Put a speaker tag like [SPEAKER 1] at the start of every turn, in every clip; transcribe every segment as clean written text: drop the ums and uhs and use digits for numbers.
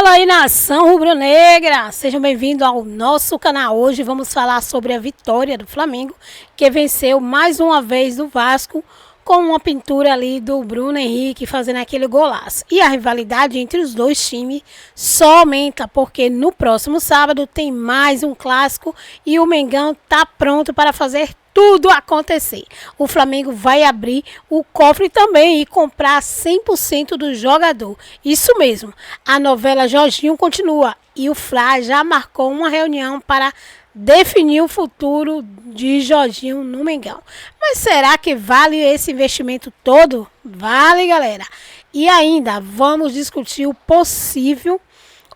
[SPEAKER 1] Fala aí, nação rubro-negra! Sejam bem-vindos ao nosso canal. Hoje vamos falar sobre a vitória do Flamengo, que venceu mais uma vez o Vasco, com uma pintura ali do Bruno Henrique fazendo aquele golaço. E a rivalidade entre os dois times só aumenta, porque no próximo sábado tem mais um clássico e o Mengão tá pronto para fazer tudo acontecer. O Flamengo vai abrir o cofre também e comprar 100% do jogador. Isso mesmo, a novela Jorginho continua e o Fla já marcou uma reunião para definir o futuro de Jorginho no Mengão. Mas será que vale esse investimento todo? Vale, galera. E ainda vamos discutir o possível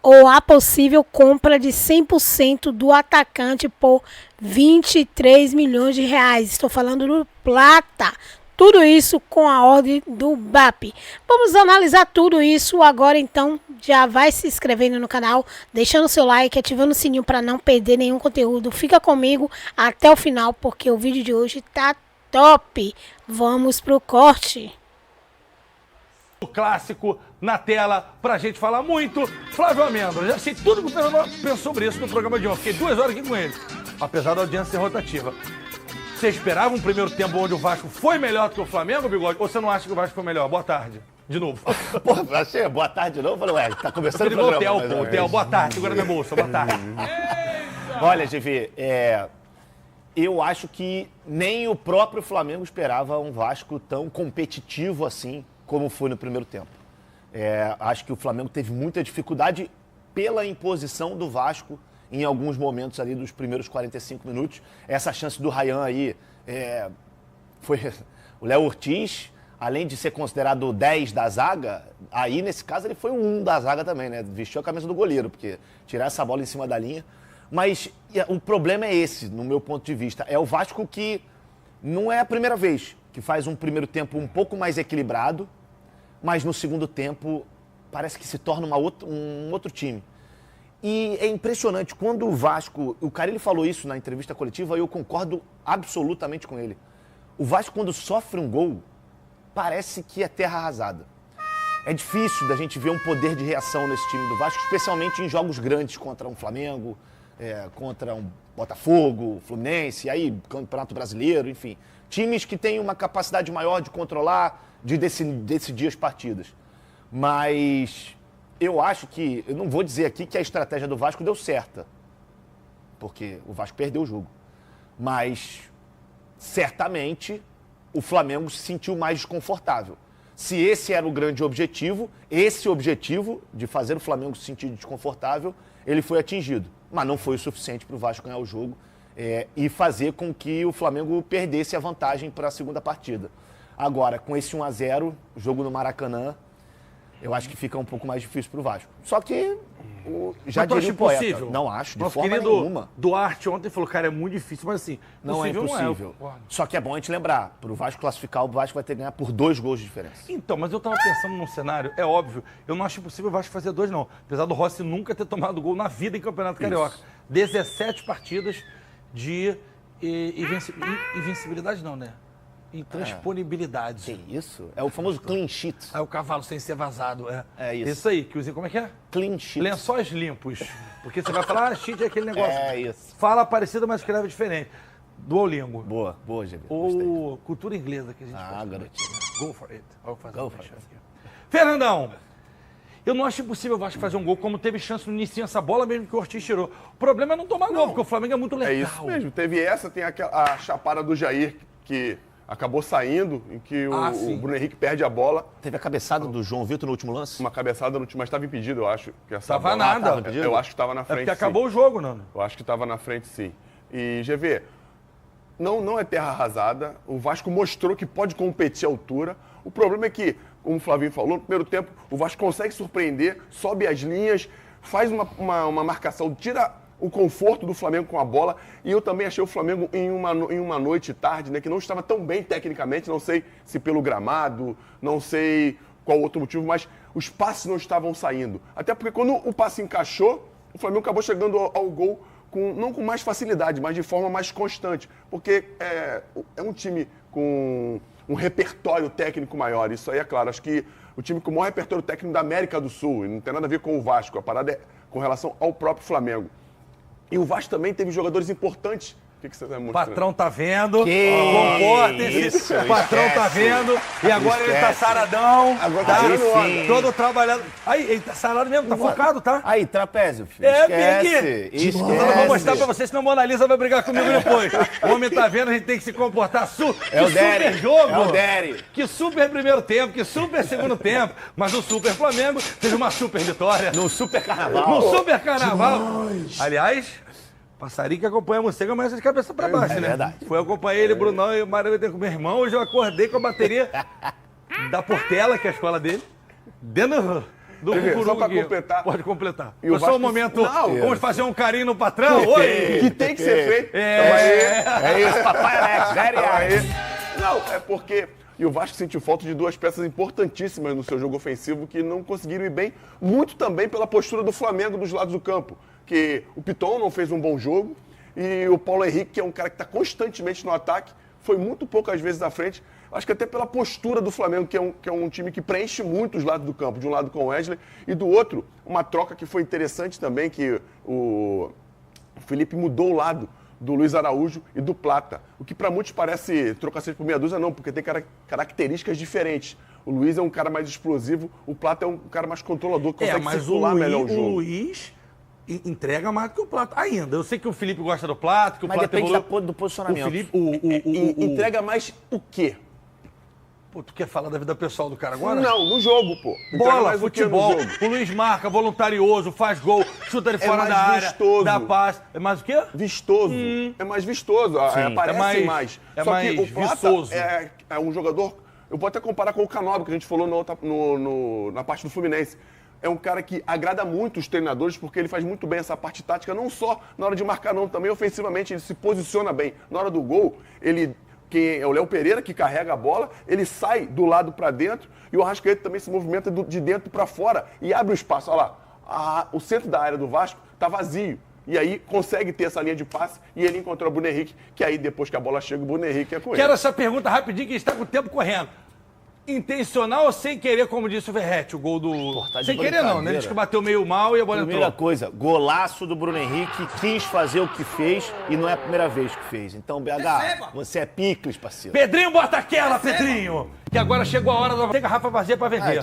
[SPEAKER 1] ou a possível compra de 100% do atacante por 23 milhões de reais. Estou falando do Plata. Tudo isso com a ordem do BAP. Vamos analisar tudo isso agora, então já vai se inscrevendo no canal, deixando seu like, ativando o sininho para não perder nenhum conteúdo. Fica comigo até o final, porque o vídeo de hoje tá top. Vamos pro corte.
[SPEAKER 2] O clássico na tela pra gente falar muito. Flávio Amêndola, já sei tudo que o Fernando pensou sobre isso no programa de ontem. Fiquei 2 horas aqui com ele, apesar da audiência ser rotativa. Você esperava um primeiro tempo onde o Vasco foi melhor do que o Flamengo, Bigode? Ou você não acha que o Vasco foi melhor? Boa tarde. De novo.
[SPEAKER 3] Pô, achei boa tarde de novo. Falei, ué, tá começando o
[SPEAKER 2] programa.
[SPEAKER 3] Hotel,
[SPEAKER 2] o Theo, boa tarde. Segura minha bolsa, boa tarde.
[SPEAKER 3] Olha, GV, eu acho que nem o próprio Flamengo esperava um Vasco tão competitivo assim como foi no primeiro tempo. Acho que o Flamengo teve muita dificuldade pela imposição do Vasco em alguns momentos ali dos primeiros 45 minutos. Essa chance do Ryan aí foi o Léo Ortiz, além de ser considerado o 10 da zaga, aí nesse caso ele foi um 1 da zaga também, né? Vestiu a camisa do goleiro, porque tirar essa bola em cima da linha. Mas o problema é esse, no meu ponto de vista. É o Vasco que não é a primeira vez que faz um primeiro tempo um pouco mais equilibrado, mas no segundo tempo parece que se torna um outro time. E é impressionante, quando o Vasco... O Carille falou isso na entrevista coletiva e eu concordo absolutamente com ele. O Vasco, quando sofre um gol, parece que é terra arrasada. É difícil da gente ver um poder de reação nesse time do Vasco, especialmente em jogos grandes contra um Flamengo, contra um Botafogo, Fluminense, aí Campeonato Brasileiro, enfim. Times que têm uma capacidade maior de controlar, de decidir as partidas. Mas eu acho que, eu não vou dizer aqui que a estratégia do Vasco deu certa, porque o Vasco perdeu o jogo. Mas, certamente, o Flamengo se sentiu mais desconfortável. Se esse era o grande objetivo, esse objetivo de fazer o Flamengo se sentir desconfortável, ele foi atingido. Mas não foi o suficiente para o Vasco ganhar o jogo e fazer com que o Flamengo perdesse a vantagem para a segunda partida. Agora, com esse 1-0, jogo no Maracanã, eu acho que fica um pouco mais difícil para o Vasco. Só que, já diria o poeta,
[SPEAKER 2] impossível?
[SPEAKER 3] Não acho, de
[SPEAKER 2] Nosso
[SPEAKER 3] forma
[SPEAKER 2] querido
[SPEAKER 3] nenhuma.
[SPEAKER 2] Duarte ontem falou, cara, é muito difícil, mas assim,
[SPEAKER 3] Não é impossível. Só que é bom a gente lembrar, para o Vasco classificar, o Vasco vai ter que ganhar por 2 gols de diferença.
[SPEAKER 2] Então, mas eu tava pensando num cenário, é óbvio, eu não acho impossível o Vasco fazer 2, não. Apesar do Rossi nunca ter tomado gol na vida em Campeonato Carioca. 17 partidas de invencibilidade não, né? Intransponíbilidade.
[SPEAKER 3] Que isso? É o famoso clean sheet.
[SPEAKER 2] Aí o cavalo sem ser vazado.
[SPEAKER 3] É isso.
[SPEAKER 2] Isso aí, que usei, como é que é?
[SPEAKER 3] Clean sheet.
[SPEAKER 2] Lençóis limpos. Porque você vai falar, sheet é aquele negócio.
[SPEAKER 3] É isso.
[SPEAKER 2] Fala parecido, mas escreve diferente. Duolingo.
[SPEAKER 3] Boa, GV.
[SPEAKER 2] Ou cultura inglesa que a gente faz.
[SPEAKER 3] garotinho.
[SPEAKER 2] Go for it. Vou fazer
[SPEAKER 3] Go
[SPEAKER 2] um
[SPEAKER 3] for it.
[SPEAKER 2] aqui. Fernandão, eu não acho impossível o Vasco fazer um gol, como teve chance no início essa bola mesmo que o Ortiz tirou. O problema é não tomar gol, porque o Flamengo é muito legal.
[SPEAKER 4] É isso mesmo. Teve essa, tem a chapada do Jair, que acabou saindo, em que o Bruno Henrique perde a bola.
[SPEAKER 3] Teve a cabeçada do João Vitor no último lance?
[SPEAKER 4] Uma cabeçada no time, mas estava impedido, eu acho. Que essa
[SPEAKER 2] Tava
[SPEAKER 4] bola...
[SPEAKER 2] nada.
[SPEAKER 4] Tava impedido? Eu acho que estava na frente,
[SPEAKER 2] porque acabou o jogo, Nando.
[SPEAKER 4] Eu acho que estava na frente, sim. E, GV, não é terra arrasada. O Vasco mostrou que pode competir à altura. O problema é que, como o Flavinho falou, no primeiro tempo, o Vasco consegue surpreender, sobe as linhas, faz uma marcação, tira o conforto do Flamengo com a bola. E eu também achei o Flamengo em uma noite tarde, né, que não estava tão bem tecnicamente, não sei se pelo gramado, não sei qual outro motivo, mas os passes não estavam saindo. Até porque quando o passe encaixou, o Flamengo acabou chegando ao gol não com mais facilidade, mas de forma mais constante. Porque é um time com um repertório técnico maior, isso aí é claro. Acho que o time com o maior repertório técnico da América do Sul. E não tem nada a ver com o Vasco. A parada é com relação ao próprio Flamengo. E o Vasco também teve jogadores importantes. O que você está
[SPEAKER 2] O
[SPEAKER 4] mostrando?
[SPEAKER 2] patrão tá vendo.
[SPEAKER 3] Isso,
[SPEAKER 2] Comportem-se. O patrão tá vendo. E agora ele tá saradão.
[SPEAKER 4] Agora
[SPEAKER 2] tá
[SPEAKER 4] tá tirando onda.
[SPEAKER 2] todo trabalhado. Aí, ele tá sarado mesmo, tá focado, tá?
[SPEAKER 3] Aí, trapézio, filho.
[SPEAKER 2] Vem aqui.
[SPEAKER 3] Esquece.
[SPEAKER 2] Eu não vou mostrar pra vocês, senão a Mona Lisa vai brigar comigo depois. O homem tá vendo, a gente tem que se comportar.
[SPEAKER 3] É o Dery.
[SPEAKER 2] Super jogo.
[SPEAKER 3] É o Dery.
[SPEAKER 2] Que super primeiro tempo, que super segundo tempo. Mas o Super Flamengo teve uma super vitória.
[SPEAKER 3] No Super Carnaval.
[SPEAKER 2] No Super Carnaval. Aliás, passarinho que acompanha a morcega, mas de cabeça pra baixo, né?
[SPEAKER 3] verdade.
[SPEAKER 2] Foi acompanhar ele, Brunão e o Mário com meu irmão. Hoje eu acordei com a bateria da Portela, que é a escola dele, dentro do cucuruco.
[SPEAKER 4] Só pra
[SPEAKER 2] aqui.
[SPEAKER 4] completar.
[SPEAKER 2] Pode completar.
[SPEAKER 4] E o
[SPEAKER 2] Foi só um
[SPEAKER 4] Vasco-
[SPEAKER 2] momento.
[SPEAKER 4] Não,
[SPEAKER 2] vamos fazer um carinho no patrão? Oi!
[SPEAKER 4] Que tem que ser feito.
[SPEAKER 3] É isso, papai Alex. Very
[SPEAKER 4] Aí.
[SPEAKER 3] Alex.
[SPEAKER 4] Não, é porque... E o Vasco sentiu falta de duas peças importantíssimas no seu jogo ofensivo que não conseguiram ir bem, muito também pela postura do Flamengo dos lados do campo. Que o Piton não fez um bom jogo e o Paulo Henrique, que é um cara que está constantemente no ataque, foi muito poucas vezes à frente. Acho que até pela postura do Flamengo, que é um time que preenche muito os lados do campo, de um lado com o Wesley e do outro, uma troca que foi interessante também, que o Felipe mudou o lado do Luiz Araújo e do Plata. O que para muitos parece trocação por meia dúzia, não, porque tem características diferentes. O Luiz é um cara mais explosivo, o Plata é um cara mais controlador, que consegue
[SPEAKER 2] mas
[SPEAKER 4] circular melhor o jogo.
[SPEAKER 2] Luiz entrega mais do que o Plata ainda. Eu sei que o Felipe gosta do Plata, que o
[SPEAKER 3] Mas
[SPEAKER 2] Plata
[SPEAKER 3] depende
[SPEAKER 2] evoluiu.
[SPEAKER 3] do
[SPEAKER 2] O
[SPEAKER 3] posicionamento.
[SPEAKER 2] Felipe...
[SPEAKER 4] Entrega mais o quê?
[SPEAKER 2] Pô, tu quer falar da vida pessoal do cara agora?
[SPEAKER 4] Não, no jogo, pô. Entrega
[SPEAKER 2] Bola,
[SPEAKER 4] mais o quê no
[SPEAKER 2] futebol.
[SPEAKER 4] jogo?
[SPEAKER 2] O Luiz marca, voluntarioso, faz gol, chuta de fora
[SPEAKER 4] mais
[SPEAKER 2] da área,
[SPEAKER 4] vistoso.
[SPEAKER 2] dá passe. É mais o quê?
[SPEAKER 4] Vistoso. É mais vistoso, aparece
[SPEAKER 2] é
[SPEAKER 4] mais.
[SPEAKER 2] mais- é
[SPEAKER 4] Só
[SPEAKER 2] mais
[SPEAKER 4] que o Plata
[SPEAKER 2] viçoso.
[SPEAKER 4] é um jogador... Eu vou até comparar com o Canóbio, que a gente falou na parte do Fluminense. É um cara que agrada muito os treinadores, porque ele faz muito bem essa parte tática, não só na hora de marcar, não, também ofensivamente, ele se posiciona bem. Na hora do gol, quem é o Léo Pereira, que carrega a bola, ele sai do lado para dentro e o Arrascaeta também se movimenta de dentro para fora e abre o espaço. Olha lá, o centro da área do Vasco está vazio. E aí consegue ter essa linha de passe e ele encontrou o Bruno Henrique, que aí depois que a bola chega, o Bruno Henrique é com ele.
[SPEAKER 2] Quero essa pergunta rapidinho, que está com o tempo correndo. Intencional ou sem querer, como disse o Verratti, o gol do...
[SPEAKER 3] tá de
[SPEAKER 2] sem querer não, né?
[SPEAKER 3] brincadeira.
[SPEAKER 2] Ele disse que bateu meio mal e a bola
[SPEAKER 3] Primeira
[SPEAKER 2] entrou.
[SPEAKER 3] coisa, golaço do Bruno Henrique, quis fazer o que fez e não é a primeira vez que fez. Então, BH, você é picles, parceiro.
[SPEAKER 2] Pedrinho, bota aquela, Pedrinho! Que agora chegou a hora da... Tem garrafa vazia pra vender.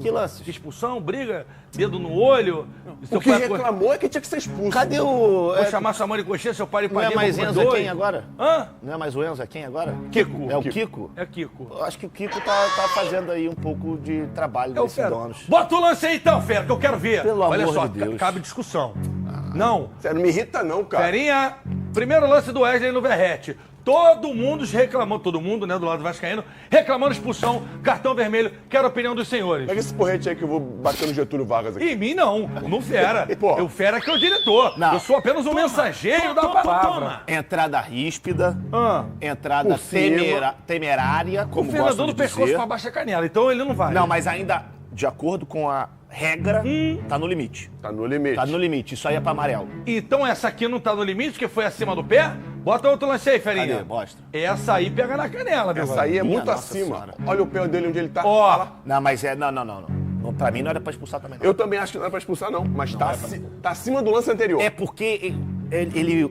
[SPEAKER 3] Que lances?
[SPEAKER 2] Expulsão, briga, dedo no olho.
[SPEAKER 4] O que reclamou é que tinha que ser expulso.
[SPEAKER 3] Cadê o...
[SPEAKER 2] Vou chamar sua mãe de coxinha, seu pai de
[SPEAKER 3] Não é
[SPEAKER 2] padrinho.
[SPEAKER 3] mais
[SPEAKER 2] vou
[SPEAKER 3] Enzo,
[SPEAKER 2] por
[SPEAKER 3] é
[SPEAKER 2] dois.
[SPEAKER 3] quem agora?
[SPEAKER 2] Hã?
[SPEAKER 3] Não é mais o Enzo, é quem agora?
[SPEAKER 2] Kiko.
[SPEAKER 3] É o Kiko?
[SPEAKER 2] É Kiko.
[SPEAKER 3] Eu acho que o Kiko tá fazendo aí um pouco de trabalho
[SPEAKER 2] É o
[SPEAKER 3] desses
[SPEAKER 2] Fera.
[SPEAKER 3] donos.
[SPEAKER 2] Bota o lance aí então, Fera, que eu quero ver.
[SPEAKER 3] Pelo
[SPEAKER 2] Olha
[SPEAKER 3] amor
[SPEAKER 2] só,
[SPEAKER 3] de Deus.
[SPEAKER 2] cabe discussão. Não.
[SPEAKER 4] Sério, não me irrita não, cara.
[SPEAKER 2] Ferinha, primeiro lance do Wesley no Verratti. Todo mundo reclamou, todo mundo, né, do lado vascaíno, reclamando expulsão, cartão vermelho. Quero a opinião dos senhores.
[SPEAKER 4] Pega esse porrete aí que eu vou bater no Getúlio Vargas aqui.
[SPEAKER 2] Em mim não, no Fera.
[SPEAKER 4] Pô.
[SPEAKER 2] O Fera que é o diretor.
[SPEAKER 3] Não.
[SPEAKER 2] Eu sou apenas um mensageiro da palavra.
[SPEAKER 3] Entrada ríspida,
[SPEAKER 2] Ah.
[SPEAKER 3] entrada
[SPEAKER 4] Por cima.
[SPEAKER 3] temerária,
[SPEAKER 2] O
[SPEAKER 3] como
[SPEAKER 2] Fernandão
[SPEAKER 3] gostam
[SPEAKER 2] do
[SPEAKER 3] de
[SPEAKER 2] pescoço
[SPEAKER 3] dizer.
[SPEAKER 2] pra baixa canela, então ele não vai.
[SPEAKER 3] Não, mas ainda, de acordo com a regra, tá no limite.
[SPEAKER 4] Tá no limite.
[SPEAKER 3] Tá no limite, isso aí é pra amarelo.
[SPEAKER 2] Então essa aqui não tá no limite, porque foi acima do pé? Bota outro lance aí, Ferinha.
[SPEAKER 3] Cadê? Mostra.
[SPEAKER 2] Essa aí pega na canela, meu
[SPEAKER 4] Essa aí é
[SPEAKER 3] Minha
[SPEAKER 4] muito
[SPEAKER 3] Nossa
[SPEAKER 4] acima.
[SPEAKER 3] Senhora.
[SPEAKER 4] Olha o pé dele onde ele tá.
[SPEAKER 2] Ó.
[SPEAKER 4] Olha lá.
[SPEAKER 3] Não, mas é... Não. Pra mim não era pra expulsar também, não.
[SPEAKER 4] Eu também acho que não é pra expulsar, não. Mas tá acima do lance anterior.
[SPEAKER 3] É porque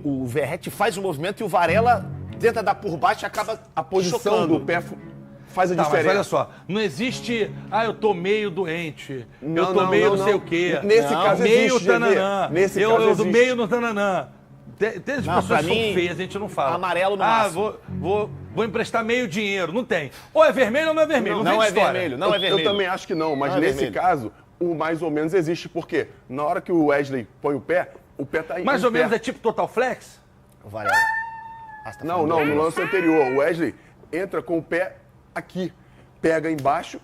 [SPEAKER 3] o Verratti faz o movimento e o Varela tenta dar por baixo e acaba
[SPEAKER 4] A posição
[SPEAKER 3] chocando.
[SPEAKER 4] do pé faz a
[SPEAKER 2] Tá, mas
[SPEAKER 4] diferença.
[SPEAKER 2] olha só, não existe, eu tô meio doente, eu
[SPEAKER 4] Não,
[SPEAKER 2] tô
[SPEAKER 4] não,
[SPEAKER 2] meio
[SPEAKER 4] não,
[SPEAKER 2] não sei
[SPEAKER 4] não.
[SPEAKER 2] o quê.
[SPEAKER 4] Nesse
[SPEAKER 2] Não,
[SPEAKER 4] caso
[SPEAKER 2] meio
[SPEAKER 4] existe,
[SPEAKER 2] tananã.
[SPEAKER 4] GV. Nesse
[SPEAKER 2] eu
[SPEAKER 4] caso
[SPEAKER 2] do
[SPEAKER 4] existe.
[SPEAKER 2] meio no tananã. Tem as
[SPEAKER 3] Não,
[SPEAKER 2] pessoas
[SPEAKER 3] pra
[SPEAKER 2] que são
[SPEAKER 3] mim,
[SPEAKER 2] feias, a gente não fala.
[SPEAKER 3] amarelo no
[SPEAKER 2] Ah,
[SPEAKER 3] máximo.
[SPEAKER 2] vou emprestar meio dinheiro. Não tem. Ou é vermelho ou não é vermelho. Não,
[SPEAKER 3] Não
[SPEAKER 2] tem
[SPEAKER 3] é
[SPEAKER 2] história.
[SPEAKER 3] vermelho, não é
[SPEAKER 4] Eu
[SPEAKER 3] vermelho.
[SPEAKER 4] também acho que não, mas
[SPEAKER 3] Não é
[SPEAKER 4] nesse
[SPEAKER 3] vermelho.
[SPEAKER 4] caso, o mais ou menos existe. Porque na hora que o Wesley põe o pé tá em
[SPEAKER 2] Mais
[SPEAKER 4] em
[SPEAKER 2] ou
[SPEAKER 4] pé.
[SPEAKER 2] menos é tipo Total Flex?
[SPEAKER 3] O Varela. Ah, você tá
[SPEAKER 4] Não,
[SPEAKER 3] falando
[SPEAKER 4] no lance anterior. O Wesley entra com o pé aqui, pega embaixo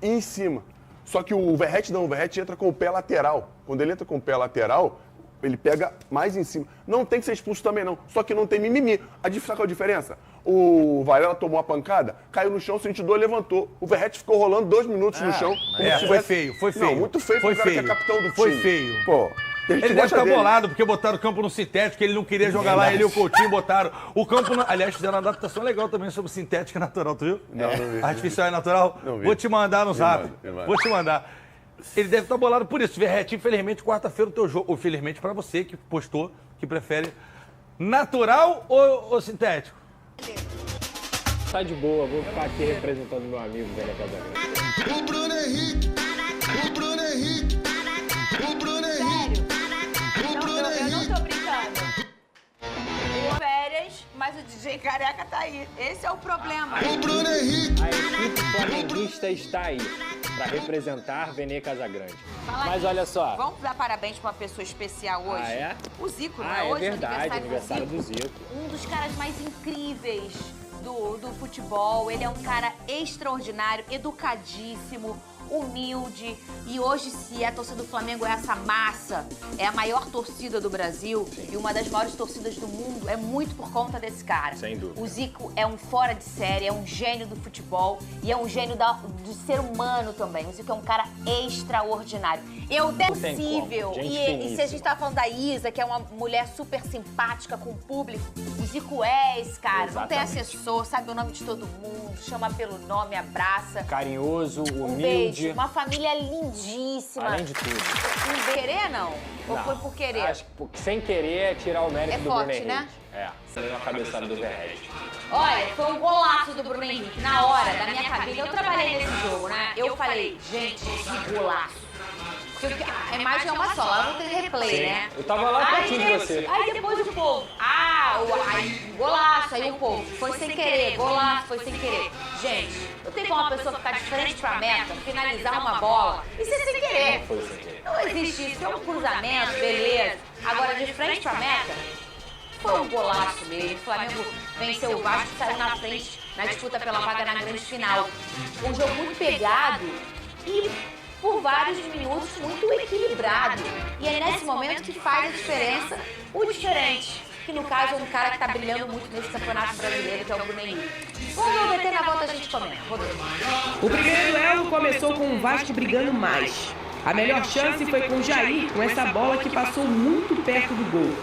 [SPEAKER 4] e em cima. Só que o Verratti não, o Verratti entra com o pé lateral. Quando ele entra com o pé lateral, ele pega mais em cima. Não tem que ser expulso também, não. Só que não tem mimimi. Sabe qual é a diferença? O Varela tomou a pancada, caiu no chão, sentiu, levantou. O Verratti ficou rolando 2 minutos no chão. como se
[SPEAKER 2] Foi
[SPEAKER 4] tivesse-
[SPEAKER 2] feio, foi feio.
[SPEAKER 4] Não, muito feio
[SPEAKER 2] Foi
[SPEAKER 4] pro cara
[SPEAKER 2] feio.
[SPEAKER 4] que é capitão do
[SPEAKER 2] Foi
[SPEAKER 4] time.
[SPEAKER 2] feio.
[SPEAKER 4] Pô, A gente
[SPEAKER 2] Ele deve
[SPEAKER 4] gosta
[SPEAKER 2] estar
[SPEAKER 4] dele.
[SPEAKER 2] bolado, porque botaram o campo no sintético, ele não queria jogar lá, ele e o Coutinho botaram o campo... Aliás, fizeram uma adaptação legal também sobre sintética natural, tu viu?
[SPEAKER 4] Não vi.
[SPEAKER 2] Artificial e natural.
[SPEAKER 4] Não vi.
[SPEAKER 2] Vou te mandar no zap.
[SPEAKER 4] Me manda.
[SPEAKER 2] Vou te mandar. Ele deve estar bolado por isso. Verrete, infelizmente, quarta-feira o teu jogo... Ou, infelizmente, pra você que postou, que prefere natural ou sintético?
[SPEAKER 5] Tá de boa, vou ficar aqui representando meu amigo Vene Casagrande.
[SPEAKER 6] O Bruno Henrique, o Bruno Henrique, o Bruno Henrique, o Bruno
[SPEAKER 7] Eu não
[SPEAKER 6] Henrique.
[SPEAKER 7] tô brincando. Férias, mas o DJ Careca tá aí. Esse é o problema.
[SPEAKER 6] O Bruno Henrique.
[SPEAKER 5] A equipe flamenguista está aí para representar Vene Casagrande. Mas olha só.
[SPEAKER 7] Vamos dar parabéns pra uma pessoa especial hoje?
[SPEAKER 5] Ah, é?
[SPEAKER 7] O Zico, não
[SPEAKER 5] Ah,
[SPEAKER 7] é
[SPEAKER 5] é
[SPEAKER 7] hoje?
[SPEAKER 5] verdade,
[SPEAKER 7] o
[SPEAKER 5] aniversário do Zico.
[SPEAKER 7] Um dos caras mais incríveis do futebol. Ele é um cara extraordinário, educadíssimo, humilde. E hoje, se a torcida do Flamengo é essa massa, é a maior torcida do Brasil e uma das maiores torcidas do mundo, é muito por conta desse cara.
[SPEAKER 5] Sem dúvida.
[SPEAKER 7] O Zico é um fora de série, é um gênio do futebol e é um gênio do ser humano também. O Zico é um cara extraordinário. É possível.
[SPEAKER 5] como. Gente
[SPEAKER 7] E se a
[SPEAKER 5] finíssima.
[SPEAKER 7] gente tá falando da Isa, que é uma mulher super simpática com o público, o Zico é esse cara. Não tem
[SPEAKER 5] Exatamente.
[SPEAKER 7] assessor, sabe o nome de todo mundo, chama pelo nome, abraça.
[SPEAKER 5] Carinhoso,
[SPEAKER 7] Um
[SPEAKER 5] humilde.
[SPEAKER 7] beijo, uma família lindíssima.
[SPEAKER 5] Além de tudo.
[SPEAKER 7] Sem querer, não? Ou
[SPEAKER 5] Não,
[SPEAKER 7] foi por querer?
[SPEAKER 5] Acho que sem querer é tirar o mérito
[SPEAKER 7] É
[SPEAKER 5] do
[SPEAKER 7] forte,
[SPEAKER 5] Bruno Henrique.
[SPEAKER 7] né?
[SPEAKER 5] É, saiu a cabeçada do Verrete.
[SPEAKER 7] Olha, foi um golaço do Bruno Henrique. Na hora da minha cabine, eu trabalhei nesse jogo, né? Eu falei, gente, que golaço. Porque a imagem é uma só, lá não tem replay, né?
[SPEAKER 5] Eu tava lá pertinho de você.
[SPEAKER 7] Aí depois o povo, aí golaço, aí o povo, foi sem querer, golaço, foi sem querer. Gente, não tem como uma pessoa ficar de frente pra meta, finalizar uma bola, isso é sem querer.
[SPEAKER 5] Foi sem querer.
[SPEAKER 7] Não existe isso, é um cruzamento, beleza. Agora, de frente pra meta, foi um golaço mesmo. O Flamengo venceu o Vasco e saiu na frente na disputa pela vaga na grande final. Um jogo muito pegado e por vários minutos muito equilibrado. E é nesse momento que faz a diferença o diferente. Que no caso é um cara que tá brilhando muito nesse campeonato brasileiro, que é o Bruno Henrique. Vamos ver o VT na volta, a gente comenta. Rodrigo.
[SPEAKER 8] O primeiro duelo começou com o Vasco brigando mais. A melhor chance foi com o Jair, com essa bola que passou muito perto do gol.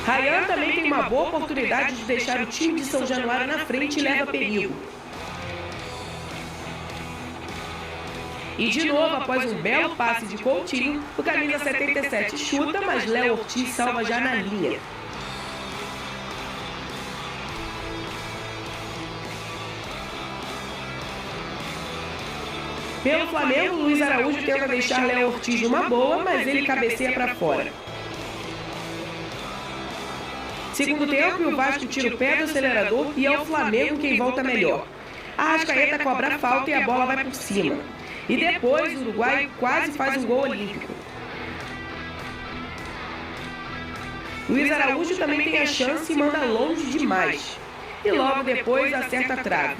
[SPEAKER 8] Ryan também tem uma boa oportunidade de deixar o time de São Januário na frente e leva perigo. E de novo, após um belo passe de Coutinho, o camisa 77 chuta, mas Léo Ortiz salva já na linha. Pelo Flamengo, Luiz Araújo tenta deixar Léo Ortiz numa boa, mas ele cabeceia para fora. Segundo tempo, o Vasco tira o pé do acelerador e é o Flamengo quem volta melhor. A Arrascaeta cobra a falta e a bola vai por cima. E depois o Uruguai quase faz um gol olímpico. Luiz Araújo também tem a chance e manda longe demais. E logo depois acerta a trave.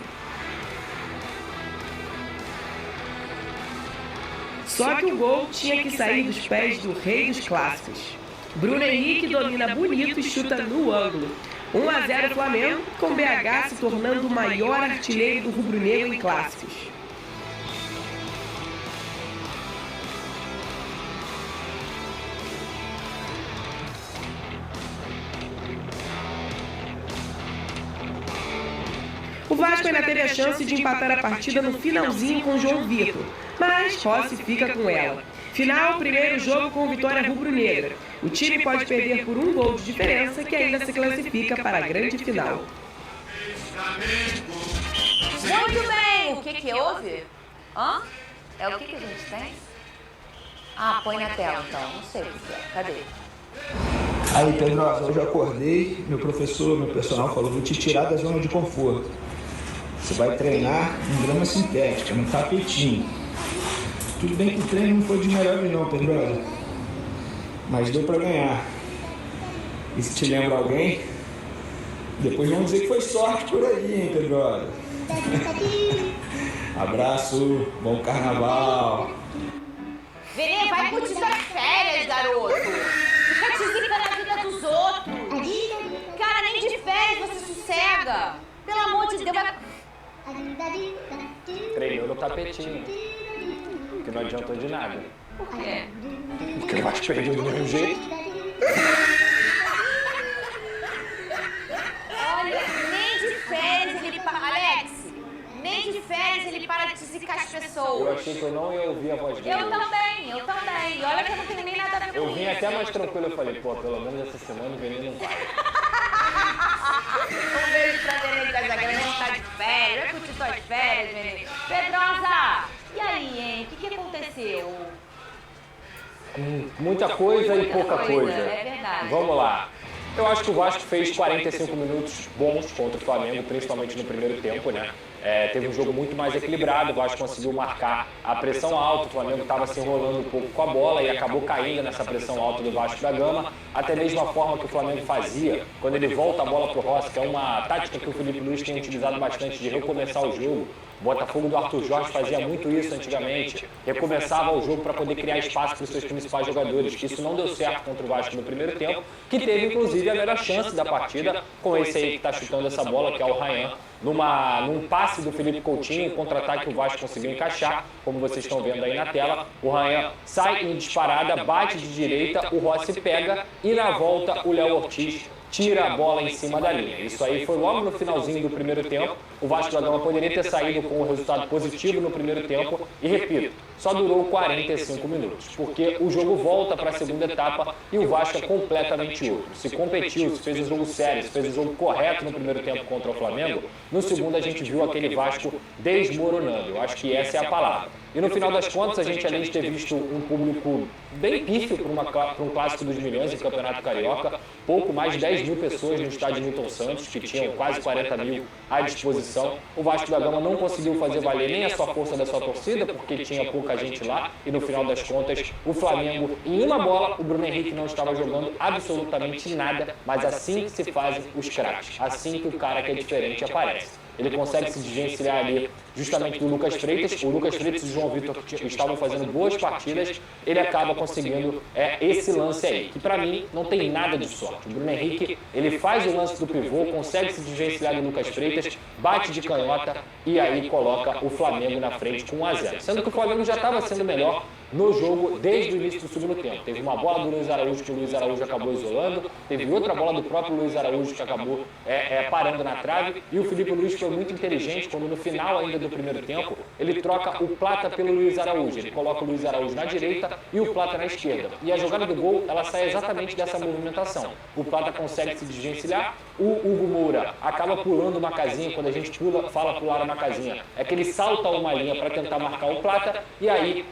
[SPEAKER 8] Só que o gol tinha que sair dos pés do rei dos clássicos. Bruno Henrique domina bonito e chuta no ângulo. 1-0 Flamengo, com BH se tornando o maior artilheiro do rubro-negro em clássicos. O Vasco ainda teve a chance de empatar a partida no finalzinho com João Vitor, mas Rossi fica com ela. Final, primeiro jogo com vitória rubro-negra. O time pode perder por um gol de diferença que ainda se classifica para a grande final.
[SPEAKER 7] Muito bem! O que houve? Hã? É o que a gente tem? Ah, põe na tela então. Não sei o que é. Cadê?
[SPEAKER 9] Aí, Pedrosa, hoje eu acordei, meu professor, meu personal falou, vou te tirar da zona de conforto. Você vai treinar em grama sintética, no tapetinho. Tudo bem que o treino não foi de melhores não, Pedrosa. Mas deu pra ganhar. E se te lembra alguém, depois vão dizer que foi sorte por aí, hein, Pedrosa? Abraço, bom carnaval.
[SPEAKER 7] Vene, vai curtir suas férias, garoto. Fica te zicando na vida dos outros. Cara, nem de férias você sossega. Pelo amor de Deus, vai...
[SPEAKER 5] Treinou no tapetinho. Que não adiantou de nada.
[SPEAKER 7] Por quê?
[SPEAKER 5] Porque o Vasco perdeu do mesmo jeito.
[SPEAKER 7] Olha, nem de férias ele para... Alex, nem de férias ele para de zicar as pessoas.
[SPEAKER 5] Eu achei que eu não ia ouvir a voz dele.
[SPEAKER 7] Eu também. E olha que eu não tenho nem nada a ver com isso.
[SPEAKER 5] Eu vim até mais tranquilo, eu falei, pô, pelo menos essa semana o veneno não vai.
[SPEAKER 7] Um beijo pra Venê Casagrande, que tá de férias. Vai curtir suas férias, Venê. Pedrosa, e aí, hein? O que aconteceu?
[SPEAKER 5] Muita coisa e pouca coisa.
[SPEAKER 7] É verdade.
[SPEAKER 5] Vamos lá. Eu acho que o Vasco fez 45 minutos bons contra o Flamengo, principalmente no primeiro tempo, né? Teve um jogo muito mais equilibrado, o Vasco conseguiu marcar a pressão alta, o Flamengo estava se enrolando um pouco com a bola e acabou caindo nessa pressão alta do Vasco da Gama, até mesmo a forma que o Flamengo fazia, quando ele volta a bola para o Rossi, que é uma tática que o Felipe Luiz tem utilizado bastante de recomeçar o jogo. O Botafogo do Arthur Jorge fazia muito isso antigamente, recomeçava o jogo para poder criar espaço para os seus principais jogadores. Isso não deu certo contra o Vasco no primeiro tempo, que teve inclusive a melhor chance da partida com esse aí que está chutando essa bola, que é o Ryan, num passe do Felipe Coutinho, contra-ataque que o Vasco conseguiu encaixar, como vocês estão vendo aí na tela. O Ryan sai em disparada, bate de direita, o Rossi pega e na volta o Léo Ortiz tira a bola em cima da linha. Isso aí foi logo no finalzinho do primeiro tempo. O Vasco da Gama poderia ter saído com um resultado positivo no primeiro tempo e, repito, só durou 45 minutos, porque o jogo volta para a segunda etapa e o Vasco é completamente outro. Se competiu, se fez o jogo sério, se fez o jogo correto no primeiro tempo contra o Flamengo, no segundo a gente viu aquele Vasco desmoronando. Eu acho que essa é a palavra. E no final das contas, a gente, além de ter visto um público bem pífio para um clássico dos milhões em Campeonato Carioca, pouco mais de 10 mil pessoas no estádio Newton Santos, que tinham quase 40 mil à disposição. O Vasco da Gama não conseguiu fazer valer nem a sua força da sua torcida, porque tinha pouca gente lá, e no final das contas, o Flamengo, em uma bola, o Bruno Henrique não estava jogando absolutamente nada, mas assim que se fazem os craques, assim que o cara que é diferente aparece. Ele consegue se desvencilhar ali justamente do Lucas Freitas. O Lucas Freitas e o João Vitor estavam fazendo boas partidas. Ele acaba conseguindo esse lance aí, que para mim não tem nada de sorte. O Bruno Henrique, ele faz o lance do pivô, consegue se desvencilhar do Lucas Freitas, bate de canhota e aí coloca o Flamengo na frente com 1-0. Sendo que o Flamengo já estava sendo melhor no jogo desde o início do segundo tempo. Teve uma bola do Luiz Araújo que o Luiz Araújo acabou isolando, teve outra bola do próprio Luiz Araújo que acabou parando na trave, e o Felipe Luiz foi muito inteligente quando no final ainda do primeiro tempo ele troca o Plata pelo Luiz Araújo. Ele coloca o Luiz Araújo na direita e o Plata na esquerda. E a jogada do gol, ela sai exatamente dessa movimentação. O Plata consegue se desvencilhar, o Hugo Moura acaba pulando uma casinha. Quando a gente fala pular uma casinha, é que ele salta uma linha para tentar marcar o Plata, e aí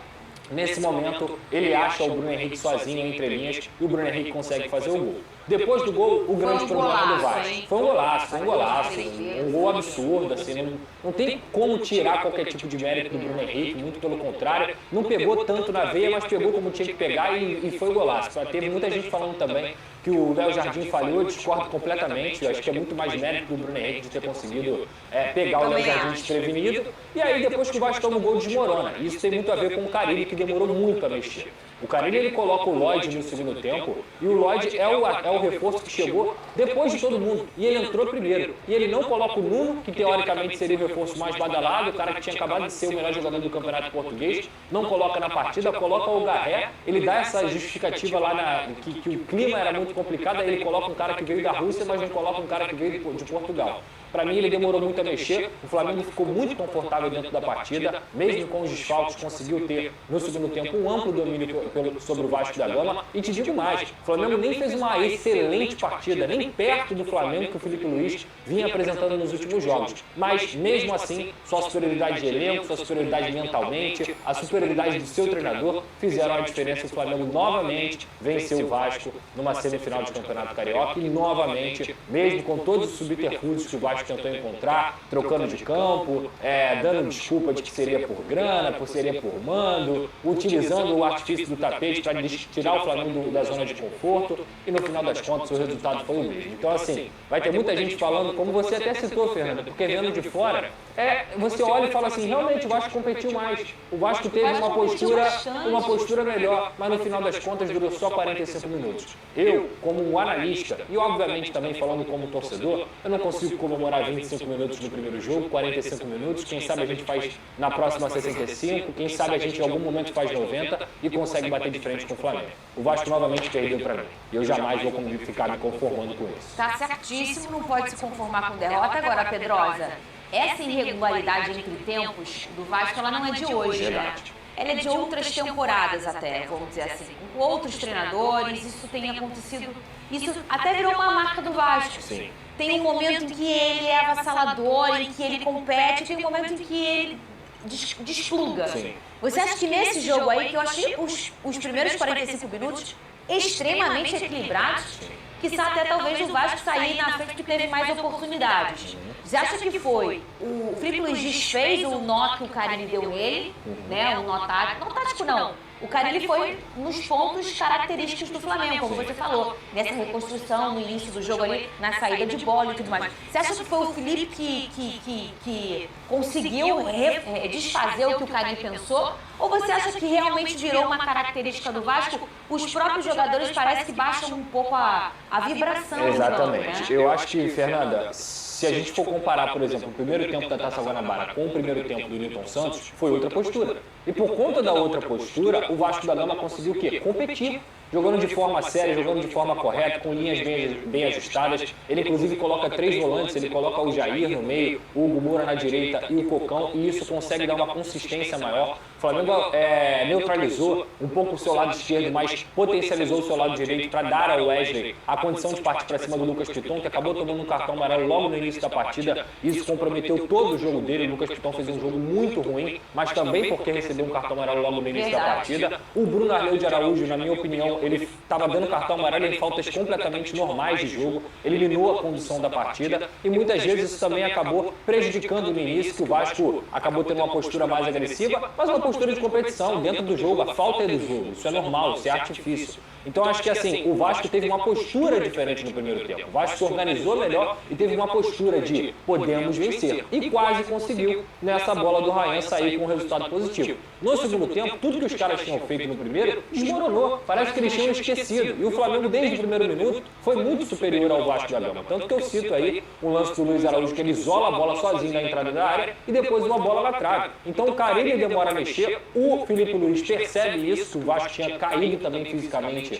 [SPEAKER 5] nesse momento, ele acha o Bruno Henrique sozinho entre linhas e o Bruno Henrique consegue fazer o gol. Depois do gol, o grande problema do Vasco. Foi um golaço, um gol absurdo, assim, não tem como tirar qualquer tipo de mérito do Bruno Henrique, muito pelo contrário, não pegou tanto na veia, mas pegou como tinha que pegar e foi golaço. Teve muita gente falando também que o Léo Jardim falhou, eu discordo completamente, eu acho que é muito mais mérito do Bruno Henrique de ter conseguido pegar o Léo Jardim desprevenido, e aí depois que o Vasco toma o gol, desmorona. Isso tem muito a ver com o Carille, que demorou muito a mexer. O Carille, ele coloca o Lloyd no segundo tempo, e o Lloyd é o reforço que chegou depois de todo mundo, e ele entrou primeiro. E ele não coloca o Nuno, que teoricamente seria o reforço mais badalado, o cara que tinha acabado de ser o melhor jogador do Campeonato Português, não coloca na partida, coloca o Garré, ele dá essa justificativa lá que o clima era muito complicado, aí ele coloca um cara que veio da Rússia, mas não coloca um cara que veio de Portugal. Para mim, ele demorou muito a mexer, o Flamengo ficou muito confortável dentro da partida, mesmo com os desfalques, conseguiu ter no segundo tempo um amplo domínio sobre o Vasco da Gama, e te digo mais, o Flamengo nem fez uma excelente partida, nem perto do Flamengo que o Felipe Luiz vinha apresentando nos últimos jogos, mas mesmo assim, sua superioridade de elenco, sua superioridade mentalmente, a superioridade do seu treinador fizeram a diferença. O Flamengo novamente venceu o Vasco numa semifinal de Campeonato Carioca e novamente, mesmo com todos os subterfúgios que o Vasco tentou encontrar, trocando de campo, dando desculpa de que seria por grana, seria por mando, utilizando o artifício do tapete para tirar o Flamengo da zona de conforto, e no final das contas o resultado foi o mesmo. Então assim, vai ter muita gente falando, como você até citou, Fernanda, porque vendo de fora, você olha e fala assim, realmente o Vasco competiu mais, o Vasco teve uma postura melhor, mas no final das contas durou só 45 minutos. Eu, como um analista, e obviamente também falando como torcedor, eu não consigo comemorar demorar 25 minutos no primeiro jogo, 45 minutos, quem sabe a gente faz na próxima 65, quem sabe a gente em algum momento faz 90 e consegue bater de frente com o Flamengo. O Vasco novamente perdeu para mim. E eu jamais vou ficar me conformando com isso.
[SPEAKER 7] Tá certíssimo, não pode se conformar com derrota. Agora, Pedrosa, essa irregularidade entre tempos do Vasco, ela não é de hoje, né? Ela é de outras temporadas até, vamos dizer assim. Com outros treinadores, isso tem acontecido. Isso até virou uma marca do Vasco.
[SPEAKER 5] Sim.
[SPEAKER 7] Tem um momento em que ele é avassalador, em que ele compete, tem um momento em que ele despluga.
[SPEAKER 5] Sim.
[SPEAKER 7] Você acha que nesse jogo aí, que eu achei os primeiros 45 minutos extremamente equilibrados, que até talvez o Vasco sair na frente que teve mais oportunidades. Você acha que foi? O Felipe Luiz desfez o nó que o Carille deu nele, né? O nó tático. Não tático, não. O Carille foi nos pontos característicos do Flamengo, como você falou, nessa reconstrução no início do jogo ali, na saída de bola e tudo mais. Você acha que foi o Felipe que conseguiu desfazer o que o Carille pensou? Ou você acha que realmente virou uma característica do Vasco? Os próprios jogadores parece que baixam um pouco a vibração.
[SPEAKER 5] Exatamente.
[SPEAKER 7] Do jogo, né?
[SPEAKER 5] Eu acho que, Fernanda, se a gente for comparar, por exemplo, o primeiro tempo da Taça Guanabara com o primeiro tempo do Newton Santos, foi outra postura. E por conta da outra postura, o Vasco da Gama conseguiu o quê? Competir. Jogando de forma séria, jogando de forma correta, com linhas bem ajustadas. Ele, inclusive, coloca 3 volantes, ele coloca o Jair no meio, o Hugo Moura na direita e o Cocão, e isso consegue dar uma consistência maior. O Flamengo neutralizou um pouco o seu lado esquerdo, mas potencializou o seu lado direito para dar ao Wesley a condição de partir para cima do Lucas Piton, que acabou tomando um cartão amarelo logo no início da partida. Isso comprometeu todo o jogo dele. O Lucas Piton fez um jogo muito ruim, mas também porque recebeu um cartão amarelo logo no início da partida. O Bruno Arleu de Araújo, na minha opinião, ele estava dando cartão amarelo em faltas completamente normais de jogo, eliminou a condução da partida e muitas vezes isso também acabou prejudicando no início, que o Vasco acabou tendo uma postura mais agressiva, mas uma postura de competição dentro do jogo. A falta é do jogo, isso é normal, isso é artifício. Então acho que assim, o Vasco teve uma postura diferente no primeiro tempo. O Vasco se organizou melhor e teve uma postura de podemos vencer. E quase conseguiu nessa bola do Ryan sair com um resultado positivo. No segundo tempo, tudo que os caras tinham feito no primeiro desmoronou. Parece que eles tinham esquecido. E o Flamengo, desde o primeiro minuto, foi muito superior ao Vasco da Gama. Tanto que eu cito aí o lance do Luiz Araújo, que ele isola a bola sozinho na entrada da área e depois uma bola na trave. Então o Carille demora a mexer, o Felipe Luiz percebe isso, que o Vasco tinha caído também fisicamente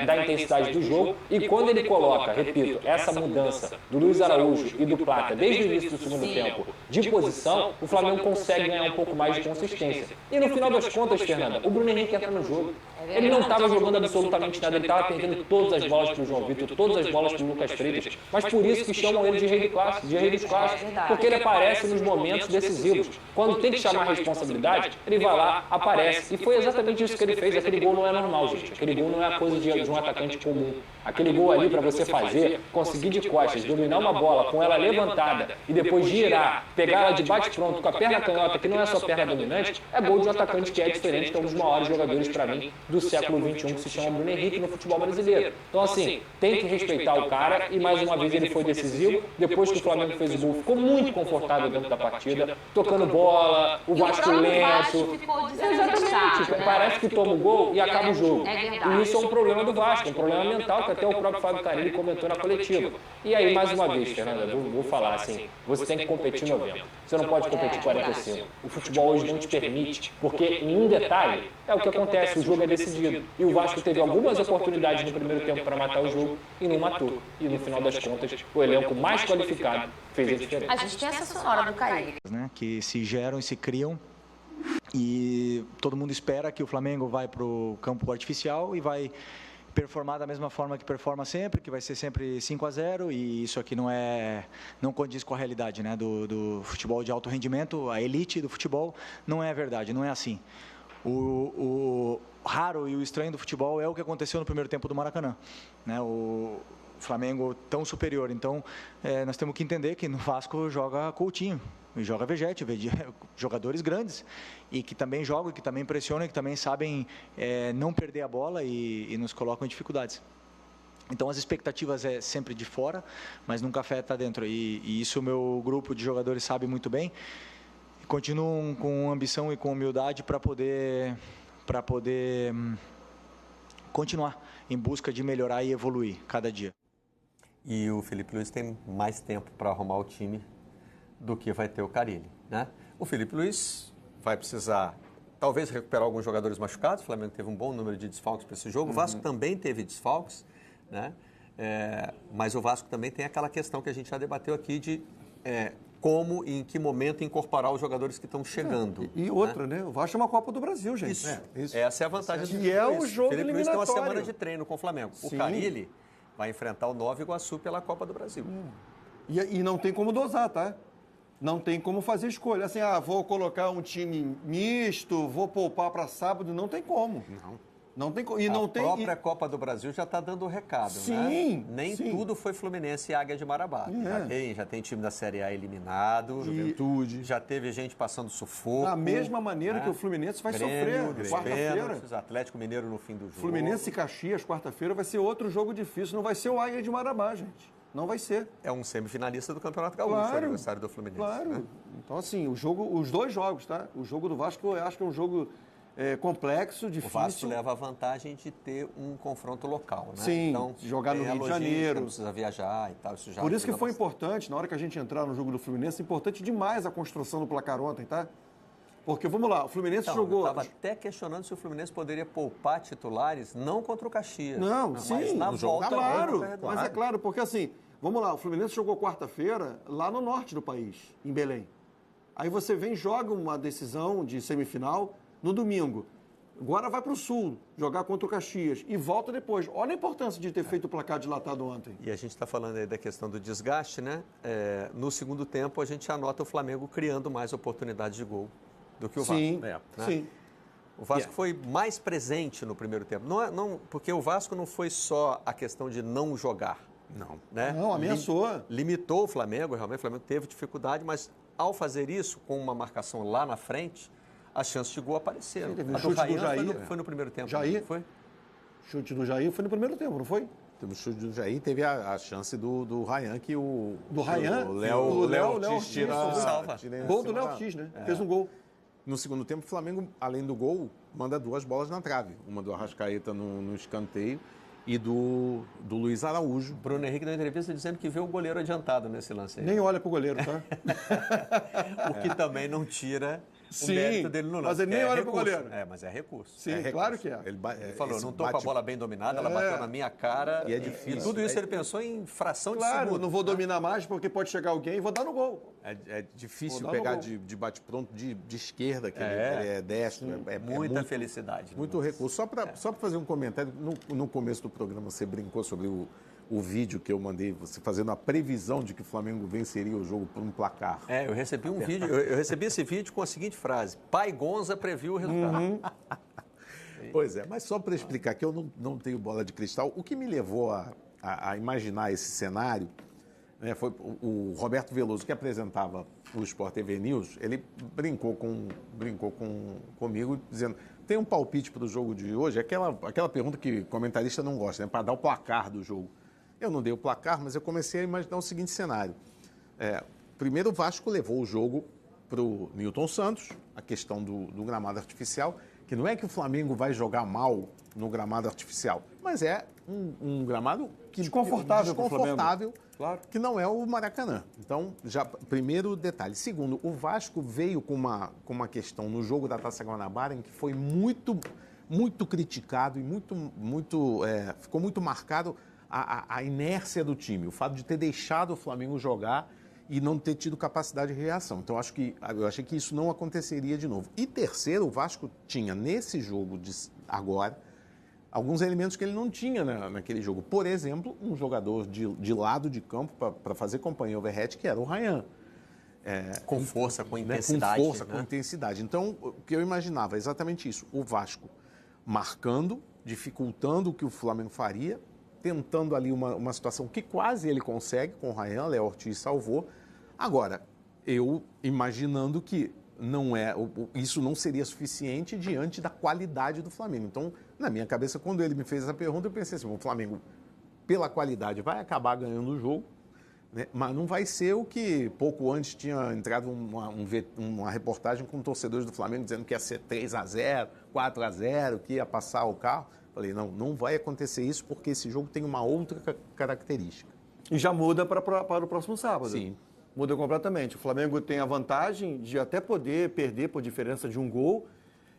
[SPEAKER 5] da intensidade do jogo, e quando ele coloca, repito, essa mudança do Luiz Araújo e do Plata desde o início do segundo tempo de posição, o Flamengo consegue ganhar um pouco mais de consistência. E no final das contas, Fernanda, o Bruno Henrique entra no jogo. Ele não estava jogando absolutamente nada, ele estava perdendo todas as bolas para o João Vitor, todas as bolas para o Lucas Freitas, mas por isso que chamam ele de rei de classe, de rei dos classes, porque ele aparece nos momentos decisivos. Quando tem que chamar a responsabilidade, ele vai lá, aparece, e foi exatamente isso que ele fez. Aquele gol não é normal, gente, aquele gol não é a coisa de um atacante comum. Aquele gol ali para você fazer, conseguir de costas, dominar uma bola com ela levantada e depois girar, pegar ela de bate-pronto com a perna canhota, que não é só perna dominante, é gol de um atacante que é diferente, que é um dos maiores jogadores para mim do século XXI, que se chama Bruno Henrique no futebol brasileiro. Então assim, tem que respeitar o cara, e mais uma vez ele foi decisivo. Depois que o Flamengo fez o gol, ficou muito confortável dentro da partida, tocando bola, o Vasco lento. Exatamente, parece que toma o gol e acaba o jogo. E isso é um problema do Vasco, um problema mental, que até o próprio Fábio Carille comentou na coletiva. E aí, mais uma vez, Fernanda, vou falar assim, você tem que competir 90. Você não pode competir 45. O futebol hoje não te permite, porque em um detalhe, é o que acontece, o jogo é decidido. E o Vasco teve algumas oportunidades no primeiro tempo para matar o jogo e não matou. E no final das contas, o elenco mais qualificado fez a diferença.
[SPEAKER 7] A gente tem essa sonora do Carille,
[SPEAKER 10] né, que se geram e se criam, e todo mundo espera que o Flamengo vai para o campo artificial e vai performar da mesma forma que performa sempre, que vai ser sempre 5-0, e isso aqui não condiz com a realidade, né, do futebol de alto rendimento. A elite do futebol não é a verdade, não é assim. O raro e o estranho do futebol é o que aconteceu no primeiro tempo do Maracanã, né? O Flamengo tão superior. Então, nós temos que entender que no Vasco joga Coutinho, joga Vegete, jogadores grandes, e que também jogam, que também pressionam, que também sabem não perder a bola e nos colocam em dificuldades. Então, as expectativas é sempre de fora, mas nunca afeta dentro. E isso o meu grupo de jogadores sabe muito bem. Continuam com ambição e com humildade para poder continuar em busca de melhorar e evoluir cada dia.
[SPEAKER 11] E o Felipe Luiz tem mais tempo para arrumar o time do que vai ter o Carille, né? O Felipe Luiz vai precisar, talvez, recuperar alguns jogadores machucados. O Flamengo teve um bom número de desfalques para esse jogo. O Vasco também teve desfalques, né? Mas o Vasco também tem aquela questão que a gente já debateu aqui de como e em que momento incorporar os jogadores que estão chegando.
[SPEAKER 12] E outra, né? O Vasco é uma Copa do Brasil, gente.
[SPEAKER 11] Isso. Essa é a vantagem do Felipe
[SPEAKER 12] E é
[SPEAKER 11] Luiz.
[SPEAKER 12] o jogo
[SPEAKER 11] Felipe Luiz tem uma
[SPEAKER 12] eliminatório.
[SPEAKER 11] semana de treino com o Flamengo.
[SPEAKER 12] Sim.
[SPEAKER 11] O Carille vai enfrentar o Nova Iguaçu pela Copa do Brasil.
[SPEAKER 12] E não tem como dosar, tá? Não tem como fazer escolha. Assim, vou colocar um time misto, vou poupar para sábado. Não tem como. Não tem como.
[SPEAKER 11] A própria Copa do Brasil já está dando o recado,
[SPEAKER 12] sim,
[SPEAKER 11] né? Nem
[SPEAKER 12] sim.
[SPEAKER 11] tudo foi Fluminense e Águia de Marabá. Já tem time da Série A eliminado.
[SPEAKER 12] Juventude.
[SPEAKER 11] Já teve gente passando sufoco.
[SPEAKER 12] Da mesma maneira que o Fluminense vai
[SPEAKER 11] Grêmio,
[SPEAKER 12] sofrer. Quarta-feira.
[SPEAKER 11] Atlético Mineiro no fim do jogo.
[SPEAKER 12] Fluminense e Caxias, quarta-feira, vai ser outro jogo difícil. Não vai ser o Águia de Marabá, gente. Não vai ser.
[SPEAKER 11] É um semifinalista do Campeonato Gaúcho, o aniversário do Fluminense.
[SPEAKER 12] Claro.
[SPEAKER 11] Né?
[SPEAKER 12] Então, assim, os dois jogos, tá? O jogo do Vasco, eu acho que é um jogo complexo, difícil.
[SPEAKER 11] O Vasco leva a vantagem de ter um confronto local, né?
[SPEAKER 12] Sim,
[SPEAKER 11] então,
[SPEAKER 12] jogar no Rio de Janeiro.
[SPEAKER 11] Não precisa viajar e tal. Isso já
[SPEAKER 12] Por isso que foi
[SPEAKER 11] bastante.
[SPEAKER 12] importante, na hora que a gente entrar no jogo do Fluminense, importante demais a construção do placar ontem, tá? Porque, vamos lá, o Fluminense jogou...
[SPEAKER 11] Eu estava até questionando se o Fluminense poderia poupar titulares, não contra o Caxias.
[SPEAKER 12] Não, sim.
[SPEAKER 11] Mas na volta...
[SPEAKER 12] Claro, mas é claro, porque assim, vamos lá, o Fluminense jogou quarta-feira lá no norte do país, em Belém. Aí você vem e joga uma decisão de semifinal no domingo. Agora vai para o sul, jogar contra o Caxias e volta depois. Olha a importância de ter feito o placar dilatado ontem.
[SPEAKER 11] E a gente está falando aí da questão do desgaste, né? No segundo tempo, a gente anota o Flamengo criando mais oportunidades de gol do que o Vasco.
[SPEAKER 12] Sim,
[SPEAKER 11] né?
[SPEAKER 12] sim.
[SPEAKER 11] O Vasco foi mais presente no primeiro tempo. Porque o Vasco não foi só a questão de não jogar.
[SPEAKER 12] Não.
[SPEAKER 11] Né?
[SPEAKER 12] Não, ameaçou.
[SPEAKER 11] Limitou o Flamengo, realmente o Flamengo teve dificuldade, mas ao fazer isso, com uma marcação lá na frente, as chances de gol apareceram.
[SPEAKER 12] Sim,
[SPEAKER 11] a
[SPEAKER 12] chute
[SPEAKER 11] do Rayan
[SPEAKER 12] do Jair,
[SPEAKER 11] foi no primeiro tempo.
[SPEAKER 12] Jair,
[SPEAKER 11] não foi?
[SPEAKER 12] Chute do Jair foi no primeiro tempo, não foi?
[SPEAKER 13] Teve o chute do Jair, teve a chance do Rayan que o...
[SPEAKER 12] Do Rayan?
[SPEAKER 13] O Léo Ortiz
[SPEAKER 12] tira...
[SPEAKER 11] salva.
[SPEAKER 12] Gol do Léo Ortiz, né? Fez um gol.
[SPEAKER 13] No segundo tempo, o Flamengo, além do gol, manda duas bolas na trave. Uma do Arrascaeta no escanteio e do Luiz Araújo.
[SPEAKER 11] Bruno Henrique deu entrevista dizendo que vê o goleiro adiantado nesse lance aí.
[SPEAKER 12] Nem olha pro goleiro, tá?
[SPEAKER 11] O que também não tira o mérito dele no lance.
[SPEAKER 12] Mas ele nem olha pro goleiro.
[SPEAKER 11] Mas é recurso.
[SPEAKER 12] Sim,
[SPEAKER 11] recurso.
[SPEAKER 12] claro que é.
[SPEAKER 11] Ele falou, não tô com a bola bem dominada, ela bateu na minha cara.
[SPEAKER 13] E é difícil.
[SPEAKER 11] E tudo isso ele pensou em fração de
[SPEAKER 12] Claro,
[SPEAKER 11] segundo.
[SPEAKER 12] não vou dominar mais porque pode chegar alguém e vou dar no gol.
[SPEAKER 13] É difícil
[SPEAKER 12] Vou dar no
[SPEAKER 13] pegar
[SPEAKER 12] gol.
[SPEAKER 13] de bate-pronto de esquerda, que ele é destro.
[SPEAKER 11] Muita felicidade.
[SPEAKER 13] Muito recurso. Só para fazer um comentário, no começo do programa você brincou sobre o vídeo que eu mandei, você fazendo a previsão de que o Flamengo venceria o jogo por um placar.
[SPEAKER 11] Eu recebi um vídeo, eu recebi esse vídeo com a seguinte frase: Pai Gonza previu o resultado.
[SPEAKER 13] Pois é, mas só para explicar que eu não tenho bola de cristal, o que me levou a imaginar esse cenário, né, foi o Roberto Veloso, que apresentava o Sport TV News, ele brincou comigo, dizendo, tem um palpite para o jogo de hoje, aquela pergunta que comentarista não gosta, né, para dar o placar do jogo. Eu não dei o placar, mas eu comecei a imaginar o seguinte cenário. Primeiro, o Vasco levou o jogo para o Newton Santos, a questão do gramado artificial, que não é que o Flamengo vai jogar mal no gramado artificial, mas é um gramado
[SPEAKER 12] Desconfortável pro Flamengo.
[SPEAKER 13] Claro. Que não é o Maracanã. Então, primeiro detalhe. Segundo, o Vasco veio com uma questão no jogo da Taça Guanabara em que foi muito, muito criticado e ficou muito marcado a inércia do time, o fato de ter deixado o Flamengo jogar e não ter tido capacidade de reação. Então, eu achei que isso não aconteceria de novo. E terceiro, o Vasco tinha, nesse jogo agora, alguns elementos que ele não tinha naquele jogo. Por exemplo, um jogador de lado de campo para fazer companhia ao Verratti, que era o Rayan.
[SPEAKER 11] Com força, com intensidade.
[SPEAKER 13] Com força, com intensidade. Então, o que eu imaginava é exatamente isso. O Vasco marcando, dificultando o que o Flamengo faria, tentando ali uma situação que quase ele consegue com o Rayan, Léo Ortiz salvou. Agora, eu imaginando que isso não seria suficiente diante da qualidade do Flamengo. Então, na minha cabeça, quando ele me fez essa pergunta, eu pensei assim, o Flamengo, pela qualidade, vai acabar ganhando o jogo, né? Mas não vai ser o que pouco antes tinha entrado uma reportagem com torcedores do Flamengo dizendo que ia ser 3-0, 4-0, que ia passar o carro. Falei, não vai acontecer isso porque esse jogo tem uma outra característica.
[SPEAKER 12] E já muda para o próximo sábado.
[SPEAKER 11] Sim.
[SPEAKER 12] Muda completamente. O Flamengo tem a vantagem de até poder perder por diferença de um gol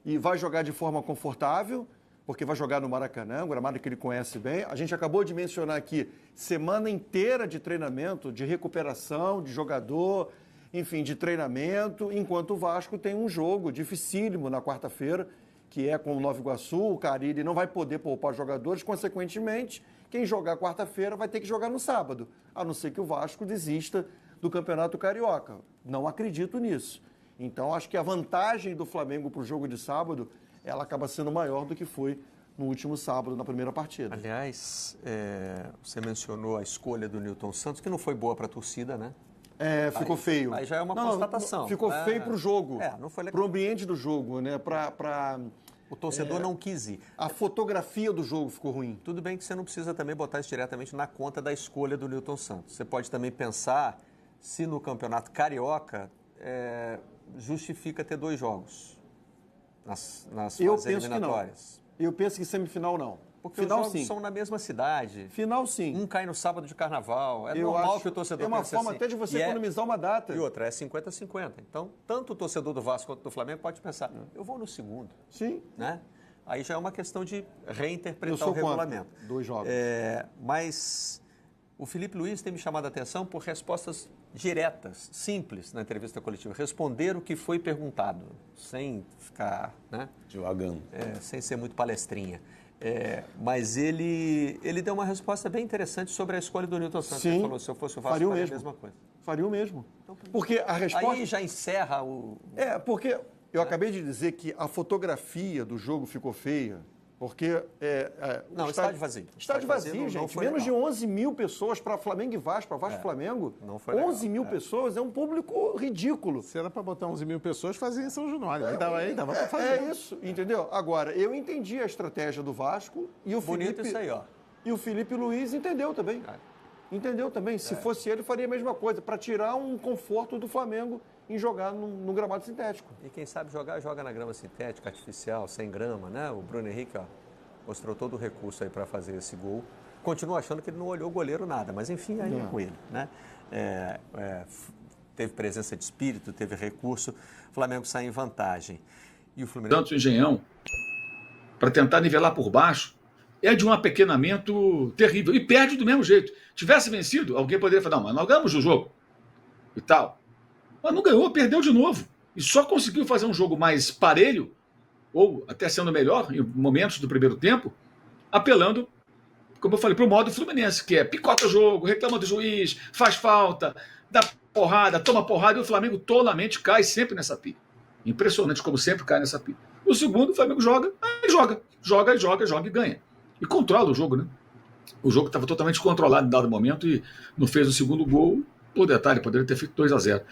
[SPEAKER 12] e vai jogar de forma confortável, porque vai jogar no Maracanã, um gramado que ele conhece bem. A gente acabou de mencionar aqui semana inteira de treinamento, de recuperação, de jogador, enfim, de treinamento, enquanto o Vasco tem um jogo dificílimo na quarta-feira, que é com o Nova Iguaçu. O Carille não vai poder poupar jogadores, consequentemente, quem jogar quarta-feira vai ter que jogar no sábado, a não ser que o Vasco desista do Campeonato Carioca. Não acredito nisso. Então, acho que a vantagem do Flamengo para o jogo de sábado, ela acaba sendo maior do que foi no último sábado, na primeira partida.
[SPEAKER 11] Aliás, você mencionou a escolha do Nilton Santos, que não foi boa para a torcida, né?
[SPEAKER 12] Ficou feio.
[SPEAKER 11] Aí já é uma constatação.
[SPEAKER 12] Ficou feio para o jogo,
[SPEAKER 11] não foi legal.
[SPEAKER 12] para o ambiente do jogo, né?
[SPEAKER 11] O torcedor não quis ir.
[SPEAKER 12] A fotografia do jogo ficou ruim.
[SPEAKER 11] Tudo bem que você não precisa também botar isso diretamente na conta da escolha do Nilton Santos. Você pode também pensar se no Campeonato Carioca justifica ter 2 jogos nas fases eliminatórias.
[SPEAKER 12] Eu penso que semifinal não.
[SPEAKER 11] Porque
[SPEAKER 12] final,
[SPEAKER 11] os jogos
[SPEAKER 12] sim.
[SPEAKER 11] são na mesma cidade.
[SPEAKER 12] Final, sim.
[SPEAKER 11] Um cai no sábado de carnaval. É
[SPEAKER 12] Eu
[SPEAKER 11] normal
[SPEAKER 12] acho
[SPEAKER 11] que o torcedor
[SPEAKER 12] é uma
[SPEAKER 11] pense
[SPEAKER 12] forma
[SPEAKER 11] assim.
[SPEAKER 12] até de você economizar uma data.
[SPEAKER 11] E outra, é 50-50. Então, tanto o torcedor do Vasco quanto do Flamengo pode pensar, eu vou no segundo.
[SPEAKER 12] Sim.
[SPEAKER 11] Né? Aí já é uma questão de reinterpretar
[SPEAKER 12] Eu sou
[SPEAKER 11] o regulamento.
[SPEAKER 12] 2 jogos.
[SPEAKER 11] Mas o Felipe Luiz tem me chamado a atenção por respostas diretas, simples na entrevista coletiva. Responder o que foi perguntado, sem ficar, né?
[SPEAKER 13] Divagando.
[SPEAKER 11] Sem ser muito palestrinha. Mas ele deu uma resposta bem interessante sobre a escolha do Nilton Santos.
[SPEAKER 12] Sim,
[SPEAKER 11] ele falou, se eu fosse o Vasco, faria a mesma coisa.
[SPEAKER 12] Faria o mesmo. Porque a resposta...
[SPEAKER 11] Aí já encerra o...
[SPEAKER 12] porque eu acabei de dizer que a fotografia do jogo ficou feia, porque...
[SPEAKER 11] Não, estádio vazio.
[SPEAKER 12] Estádio vazio, gente. Menos de 11 mil pessoas para Flamengo e Vasco, para Vasco e Flamengo.
[SPEAKER 11] Não foi legal.
[SPEAKER 12] 11 mil pessoas é um público ridículo.
[SPEAKER 13] Se era para botar 11 mil pessoas, fazia em São Januário. Aí dava para fazer.
[SPEAKER 12] É isso, entendeu? Agora, eu entendi a estratégia do Vasco e o
[SPEAKER 11] Bonito
[SPEAKER 12] Felipe...
[SPEAKER 11] isso aí, ó.
[SPEAKER 12] E o Felipe Luiz entendeu também. Entendeu também. Se fosse ele, faria a mesma coisa, para tirar um conforto do Flamengo em jogar no gramado sintético.
[SPEAKER 11] E quem sabe joga na grama sintética, artificial, sem grama, né? O Bruno Henrique, ó, mostrou todo o recurso aí para fazer esse gol. Continuo achando que ele não olhou o goleiro nada, mas enfim, aí é com ele, né? Teve presença de espírito, teve recurso, o Flamengo sai em vantagem. E o Fluminense...
[SPEAKER 14] Tanto o Engenhão, para tentar nivelar por baixo, é de um apequenamento terrível. E perde do mesmo jeito. Tivesse vencido, alguém poderia falar, não, mas nós ganhamos o jogo e tal. Mas não ganhou, perdeu de novo. E só conseguiu fazer um jogo mais parelho, ou até sendo melhor em momentos do primeiro tempo, apelando, como eu falei, para o modo Fluminense, que é picota o jogo, reclama do juiz, faz falta, dá porrada, toma porrada, e o Flamengo tolamente cai sempre nessa pilha. Impressionante como sempre cai nessa pilha. No segundo, o Flamengo joga e ganha. E controla o jogo, né? O jogo estava totalmente controlado em dado momento e não fez o segundo gol. Por detalhe, poderia ter feito 2-0.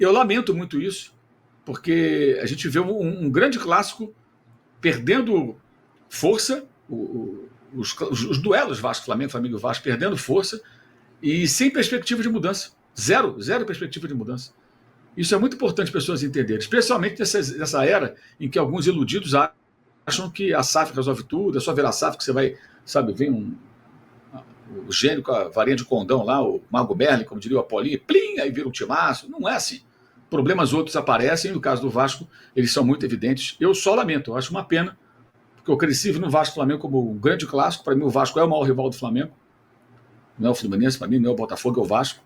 [SPEAKER 14] Eu lamento muito isso, porque a gente vê um grande clássico perdendo força, os duelos Vasco-Flamengo, Flamengo e Vasco perdendo força e sem perspectiva de mudança. Zero perspectiva de mudança. Isso é muito importante as pessoas entenderem, especialmente nessa era em que alguns iludidos acham que a SAF resolve tudo, é só ver a SAF que você vai, sabe, vem o gênio com a varinha de condão lá, o Mago Merlin, como diria o Apolinho, plim, aí vira um timaço. Não é assim. Problemas outros aparecem, no caso do Vasco, eles são muito evidentes. Eu só lamento, eu acho uma pena, porque eu cresci no Vasco Flamengo como um grande clássico. Para mim, o Vasco é o maior rival do Flamengo. Não é o Fluminense, para mim, não é o Botafogo, é o Vasco.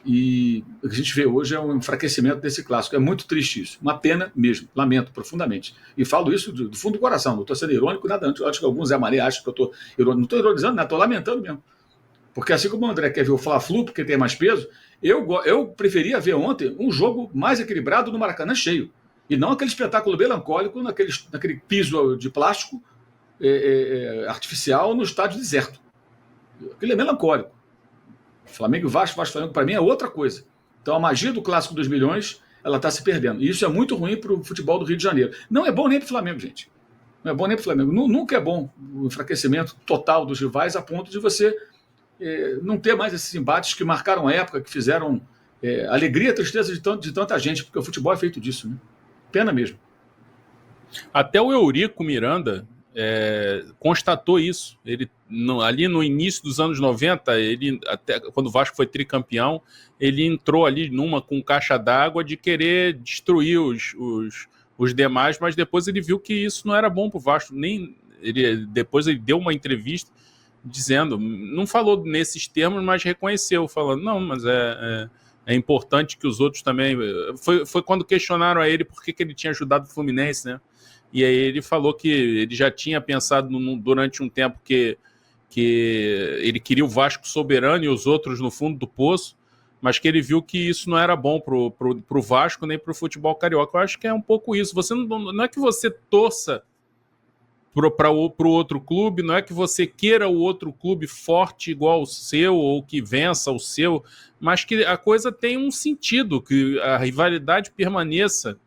[SPEAKER 14] E o que a gente vê hoje é um enfraquecimento desse clássico. É muito triste isso. Uma pena mesmo. Lamento profundamente. E falo isso do fundo do coração. Não estou sendo irônico, nada antes. Eu acho que alguns Zé Maria acham que eu estou irônico. Não estou ironizando, nada. Estou lamentando mesmo. Porque assim como o André quer ver o Fla-Flu, porque tem mais peso, eu preferia ver ontem um jogo mais equilibrado no Maracanã cheio. E não aquele espetáculo melancólico naquele piso de plástico artificial no estádio deserto. Aquele é melancólico. Flamengo e Vasco, Flamengo, para mim, é outra coisa. Então, a magia do Clássico dos Milhões, ela está se perdendo. E isso é muito ruim para o futebol do Rio de Janeiro. Não é bom nem para o Flamengo, gente. Não é bom nem para o Flamengo. Nunca é bom o enfraquecimento total dos rivais a ponto de você não ter mais esses embates que marcaram a época, que fizeram alegria e tristeza de tanta gente, porque o futebol é feito disso, né? Pena mesmo.
[SPEAKER 15] Até o Eurico Miranda constatou isso. Ele, ali no início dos anos 90, até quando o Vasco foi tricampeão, ele entrou ali com caixa d'água de querer destruir os demais, mas depois ele viu que isso não era bom para o Vasco. Depois ele deu uma entrevista dizendo, não falou nesses termos, mas reconheceu, falando, não, mas é importante que os outros também... Foi quando questionaram a ele por que ele tinha ajudado o Fluminense, né? E aí ele falou que ele já tinha pensado durante um tempo que ele queria o Vasco soberano e os outros no fundo do poço, mas que ele viu que isso não era bom pro Vasco nem pro futebol carioca. Eu acho que é um pouco isso. Você não é que você torça pro outro clube, não é que você queira o outro clube forte igual o seu ou que vença o seu, mas que a coisa tenha um sentido, que a rivalidade permaneça,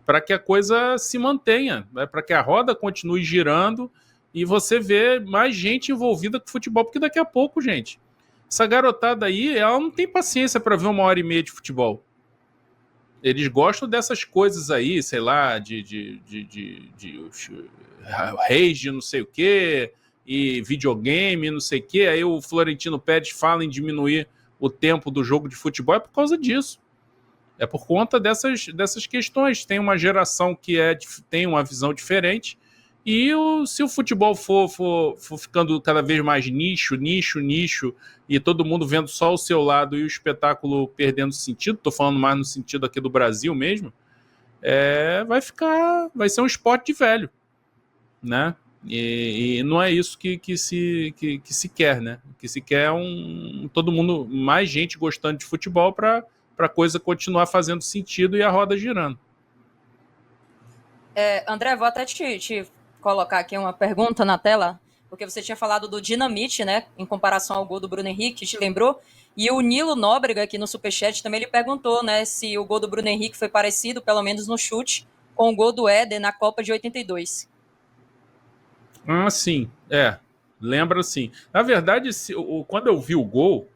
[SPEAKER 15] para que a coisa se mantenha, né? Para que a roda continue girando e você vê mais gente envolvida com futebol, porque daqui a pouco, gente, essa garotada aí, ela não tem paciência para ver 1h30 de futebol. Eles gostam dessas coisas aí, sei lá, de reis de não sei o quê, e videogame, não sei o quê. Aí o Florentino Pérez fala em diminuir o tempo do jogo de futebol, é por causa disso. É por conta dessas questões. Tem uma geração que tem uma visão diferente, e se o futebol for ficando cada vez mais nicho, e todo mundo vendo só o seu lado e o espetáculo perdendo sentido, estou falando mais no sentido aqui do Brasil mesmo, vai ser um esporte de velho, né? E não é isso que se quer, né? O que se quer é todo mundo, mais gente gostando de futebol para a coisa continuar fazendo sentido e a roda girando.
[SPEAKER 16] André, vou até te colocar aqui uma pergunta na tela, porque você tinha falado do dinamite, né, em comparação ao gol do Bruno Henrique, te lembrou? E o Nilo Nóbrega, aqui no Superchat, também ele perguntou, né, se o gol do Bruno Henrique foi parecido, pelo menos no chute, com o gol do Éder na Copa de 82.
[SPEAKER 15] Ah, sim, lembra sim. Na verdade, quando eu vi o gol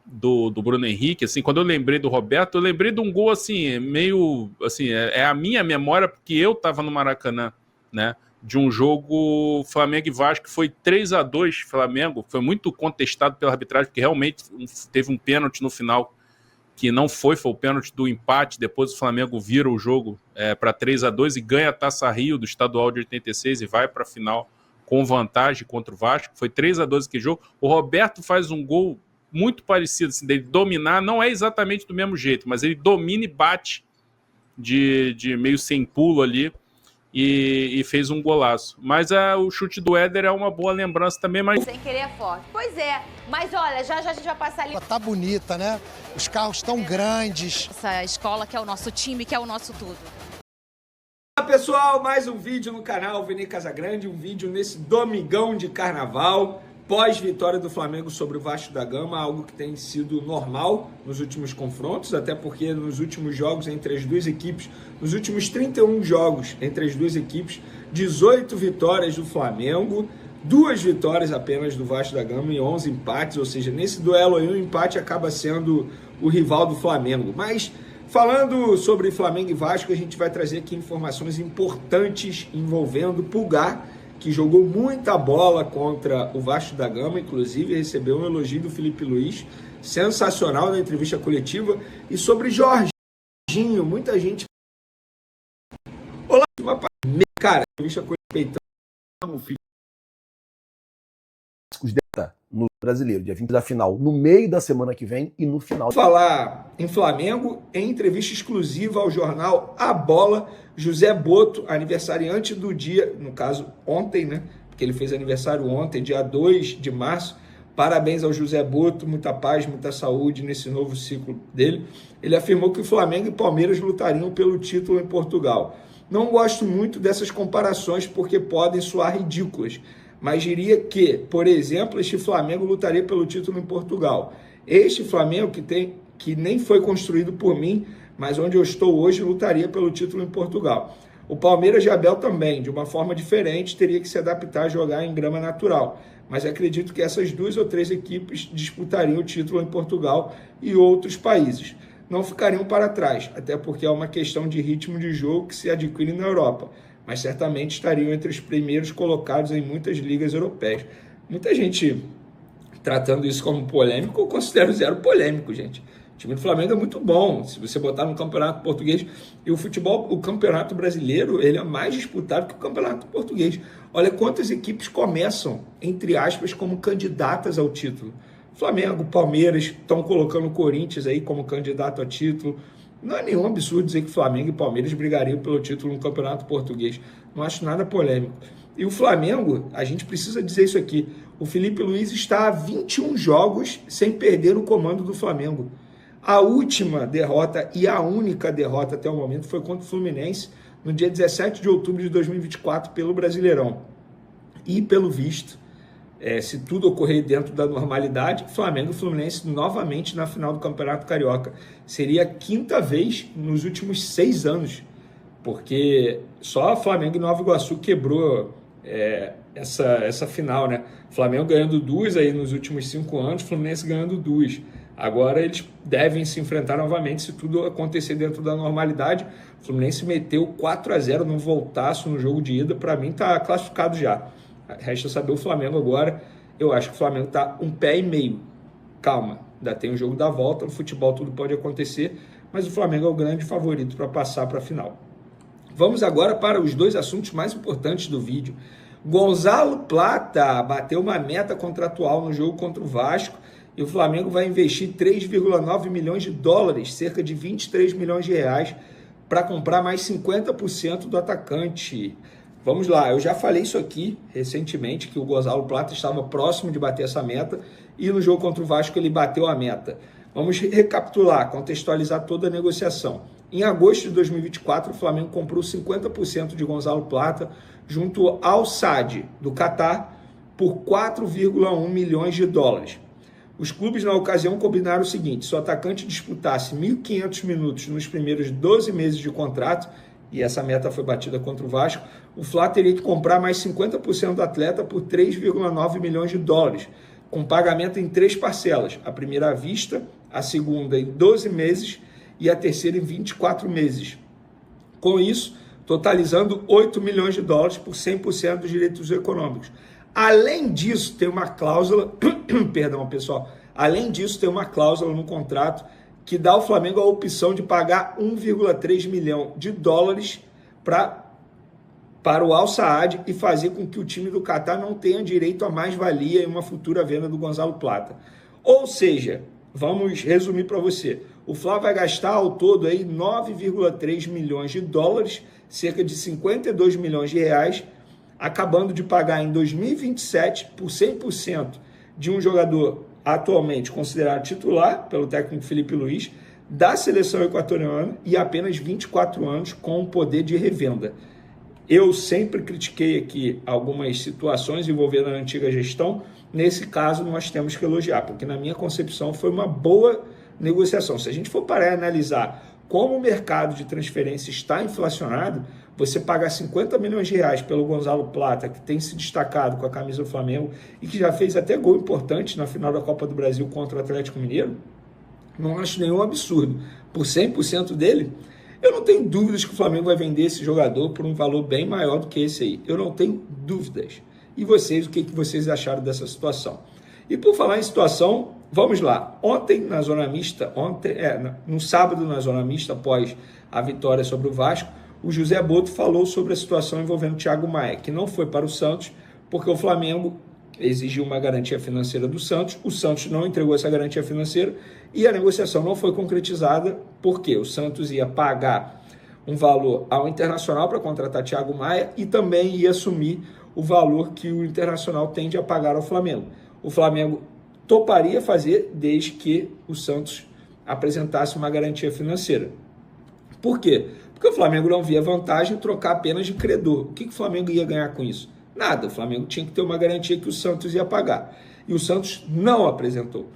[SPEAKER 15] do Bruno Henrique, assim, quando eu lembrei do Roberto, eu lembrei de um gol, assim, meio, assim, a minha memória, porque eu estava no Maracanã, né, de um jogo Flamengo e Vasco, que foi 3-2 Flamengo, foi muito contestado pela arbitragem, porque realmente teve um pênalti no final, que não foi o pênalti do empate, depois o Flamengo vira o jogo para 3-2 e ganha a Taça Rio do estadual de 86 e vai para a final com vantagem contra o Vasco, foi 3-2 aquele jogo. O Roberto faz um gol muito parecido, assim, dele dominar, não é exatamente do mesmo jeito, mas ele domina e bate de meio sem pulo ali, e fez um golaço. Mas o chute do Éder é uma boa lembrança também, mas...
[SPEAKER 7] Sem querer é forte. Pois é, mas olha, já a gente vai passar ali...
[SPEAKER 17] Tá bonita, né? Os carros estão grandes.
[SPEAKER 18] Essa escola que é o nosso time, que é o nosso tudo.
[SPEAKER 19] Olá pessoal, mais um vídeo no canal Vini Casagrande, um vídeo nesse domingão de carnaval, pós-vitória do Flamengo sobre o Vasco da Gama, algo que tem sido normal nos últimos confrontos, até porque nos últimos jogos entre as duas equipes, nos últimos 31 jogos entre as duas equipes, 18 vitórias do Flamengo, 2 vitórias apenas do Vasco da Gama e 11 empates, ou seja, nesse duelo aí o empate acaba sendo o rival do Flamengo. Mas falando sobre Flamengo e Vasco, a gente vai trazer aqui informações importantes envolvendo Pulgar, que jogou muita bola contra o Vasco da Gama, inclusive recebeu um elogio do Felipe Luiz, sensacional na entrevista coletiva, e sobre Jorginho, muita gente... Olá, cara, entrevista coletiva...
[SPEAKER 3] No Brasileiro, dia 20 da final, no meio da semana que vem e no final.
[SPEAKER 19] Falar em Flamengo, em entrevista exclusiva ao jornal A Bola, José Boto, aniversariante do dia, no caso ontem, né? Porque ele fez aniversário ontem, dia 2 de março. Parabéns ao José Boto, muita paz, muita saúde nesse novo ciclo dele. Ele afirmou que o Flamengo e Palmeiras lutariam pelo título em Portugal. Não gosto muito dessas comparações porque podem soar ridículas, mas diria que, por exemplo, este Flamengo lutaria pelo título em Portugal. Este Flamengo que nem foi construído por mim, mas onde eu estou hoje, lutaria pelo título em Portugal. O Palmeiras de Abel também, de uma forma diferente, teria que se adaptar a jogar em grama natural. Mas acredito que essas 2 ou 3 equipes disputariam o título em Portugal e outros países. Não ficariam para trás, até porque é uma questão de ritmo de jogo que se adquire na Europa. mas certamente estariam entre os primeiros colocados em muitas ligas europeias. Muita gente tratando isso como polêmico, eu considero zero polêmico, gente. O time do Flamengo é muito bom. Se você botar no campeonato português, e o campeonato brasileiro, ele é mais disputado que o campeonato português. Olha quantas equipes começam, entre aspas, como candidatas ao título. Flamengo, Palmeiras, estão colocando o Corinthians aí como candidato a título. Não é nenhum absurdo dizer que Flamengo e Palmeiras brigariam pelo título no campeonato português. Não acho nada polêmico. E o Flamengo, a gente precisa dizer isso aqui, o Felipe Luiz está há 21 jogos sem perder o comando do Flamengo. A última derrota e a única derrota até o momento foi contra o Fluminense no dia 17 de outubro de 2024 pelo Brasileirão. E pelo visto, se tudo ocorrer dentro da normalidade, Flamengo e Fluminense novamente na final do Campeonato Carioca. Seria a quinta vez nos últimos 6 anos, porque só Flamengo e Nova Iguaçu quebrou essa final, né? Flamengo ganhando 2 aí nos últimos 5 anos, Fluminense ganhando 2. Agora eles devem se enfrentar novamente se tudo acontecer dentro da normalidade. O Fluminense meteu 4-0 no voltaço no jogo de ida, para mim tá classificado já. Resta saber o Flamengo agora. Eu acho que o Flamengo tá 1,5 pé. Calma, ainda tem o jogo da volta, no futebol tudo pode acontecer, mas o Flamengo é o grande favorito para passar para a final. Vamos agora para os 2 assuntos mais importantes do vídeo. Gonzalo Plata bateu uma meta contratual no jogo contra o Vasco e o Flamengo vai investir 3,9 milhões de dólares, cerca de 23 milhões de reais, para comprar mais 50% do atacante. Vamos lá, eu já falei isso aqui recentemente, que o Gonzalo Plata estava próximo de bater essa meta e no jogo contra o Vasco ele bateu a meta. Vamos recapitular, contextualizar toda a negociação. Em agosto de 2024, o Flamengo comprou 50% de Gonzalo Plata junto ao SAD do Catar por 4,1 milhões de dólares. Os clubes na ocasião combinaram o seguinte: se o atacante disputasse 1.500 minutos nos primeiros 12 meses de contrato, e essa meta foi batida contra o Vasco, o Fla teria que comprar mais 50% do atleta por 3,9 milhões de dólares, com pagamento em 3 parcelas, a primeira à vista, a segunda em 12 meses e a terceira em 24 meses. Com isso, totalizando 8 milhões de dólares por 100% dos direitos econômicos. Além disso, tem uma cláusula, perdão, pessoal, além disso, tem uma cláusula no contrato que dá ao Flamengo a opção de pagar 1,3 milhão de dólares para o Al Saad e fazer com que o time do Catar não tenha direito a mais-valia em uma futura venda do Gonzalo Plata. Ou seja, vamos resumir para você, o Fla vai gastar ao todo aí 9,3 milhões de dólares, cerca de 52 milhões de reais, acabando de pagar em 2027 por 100% de um jogador atualmente considerado titular pelo técnico Felipe Luiz, da seleção equatoriana e apenas 24 anos com o poder de revenda. Eu sempre critiquei aqui algumas situações envolvendo a antiga gestão. Nesse caso, nós temos que elogiar, porque na minha concepção foi uma boa negociação. Se a gente for parar e analisar como o mercado de transferência está inflacionado, você pagar 50 milhões de reais pelo Gonzalo Plata, que tem se destacado com a camisa do Flamengo e que já fez até gol importante na final da Copa do Brasil contra o Atlético Mineiro, não acho nenhum absurdo. Por 100% dele, eu não tenho dúvidas que o Flamengo vai vender esse jogador por um valor bem maior do que esse aí. Eu não tenho dúvidas. E vocês, o que vocês acharam dessa situação? E por falar em situação, vamos lá. Ontem, na Zona Mista, no sábado, na Zona Mista, após a vitória sobre o Vasco, o José Boto falou sobre a situação envolvendo o Thiago Maia, que não foi para o Santos, porque o Flamengo exigiu uma garantia financeira do Santos, o Santos não entregou essa garantia financeira e a negociação não foi concretizada, porque o Santos ia pagar um valor ao Internacional para contratar Thiago Maia e também ia assumir o valor que o Internacional tende a pagar ao Flamengo. O Flamengo toparia fazer desde que o Santos apresentasse uma garantia financeira. Por quê? Porque o Flamengo não via vantagem em trocar apenas de credor. O que o Flamengo ia ganhar com isso? Nada. O Flamengo tinha que ter uma garantia que o Santos ia pagar. E o Santos não apresentou.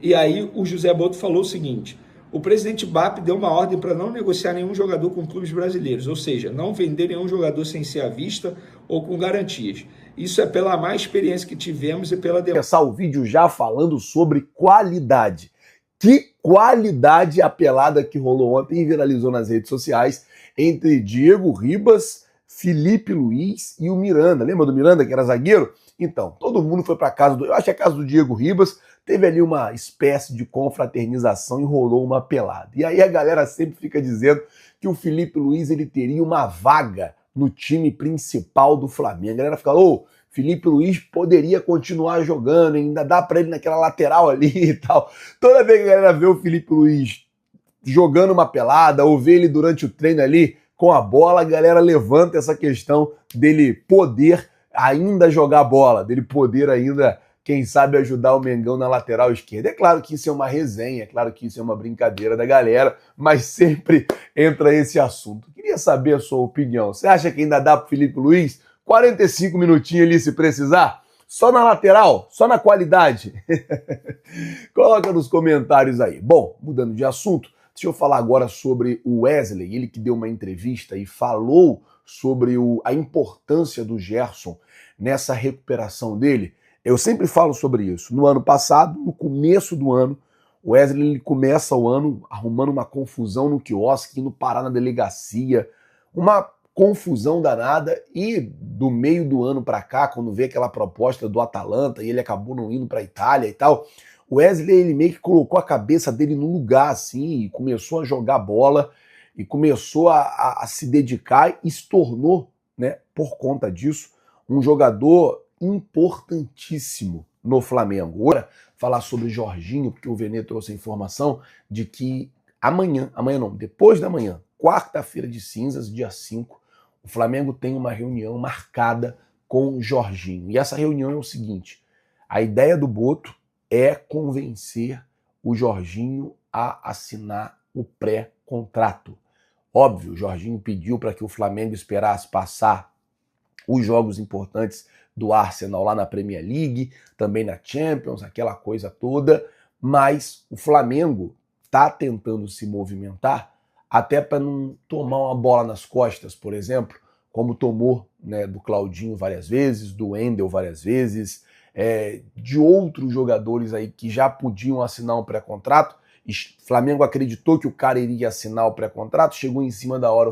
[SPEAKER 19] E aí o José Boto falou o seguinte: o presidente BAP deu uma ordem para não negociar nenhum jogador com clubes brasileiros, ou seja, não vender nenhum jogador sem ser à vista ou com garantias. Isso é pela má experiência que tivemos e pela...
[SPEAKER 20] Começar o vídeo já falando sobre qualidade. Que qualidade a pelada que rolou ontem e viralizou nas redes sociais entre Diego Ribas, Felipe Luiz e o Miranda. Lembra do Miranda, que era zagueiro? Então, todo mundo foi para casa eu acho que é a casa do Diego Ribas, teve ali uma espécie de confraternização e rolou uma pelada. E aí a galera sempre fica dizendo que o Felipe Luiz ele teria uma vaga no time principal do Flamengo. A galera fica, Felipe Luiz poderia continuar jogando, ainda dá para ele naquela lateral ali e tal. Toda vez que a galera vê o Felipe Luiz jogando uma pelada ou vê ele durante o treino ali com a bola, a galera levanta essa questão dele poder ainda jogar bola, dele poder ainda, quem sabe, ajudar o Mengão na lateral esquerda. É claro que isso é uma resenha, é claro que isso é uma brincadeira da galera, mas sempre entra esse assunto. Queria saber a sua opinião. Você acha que ainda dá pro Felipe Luiz 45 minutinhos ali se precisar? Só na lateral? Só na qualidade? Coloca nos comentários aí. Bom, mudando de assunto, deixa eu falar agora sobre o Wesley, ele que deu uma entrevista e falou sobre a importância do Gerson nessa recuperação dele. Eu sempre falo sobre isso. No ano passado, no começo do ano, o Wesley ele começa o ano arrumando uma confusão no quiosque, indo parar na delegacia, uma confusão danada, e do meio do ano para cá, quando veio aquela proposta do Atalanta e ele acabou não indo para a Itália e tal, o Wesley ele meio que colocou a cabeça dele no lugar assim e começou a jogar bola e começou a se dedicar e se tornou, né, por conta disso, um jogador importantíssimo no Flamengo. Agora, falar sobre Jorginho, porque o Vene trouxe a informação de que depois da manhã, quarta-feira de cinzas, dia 5, o Flamengo tem uma reunião marcada com o Jorginho. E essa reunião é o seguinte: a ideia do Boto é convencer o Jorginho a assinar o pré-contrato. Óbvio, o Jorginho pediu para que o Flamengo esperasse passar os jogos importantes do Arsenal lá na Premier League, também na Champions, aquela coisa toda, mas o Flamengo está tentando se movimentar até para não tomar uma bola nas costas, por exemplo, como tomou, né, do Claudinho várias vezes, do Wendel várias vezes, de outros jogadores aí que já podiam assinar um pré-contrato. O Flamengo acreditou que o cara iria assinar o pré-contrato, chegou em cima da hora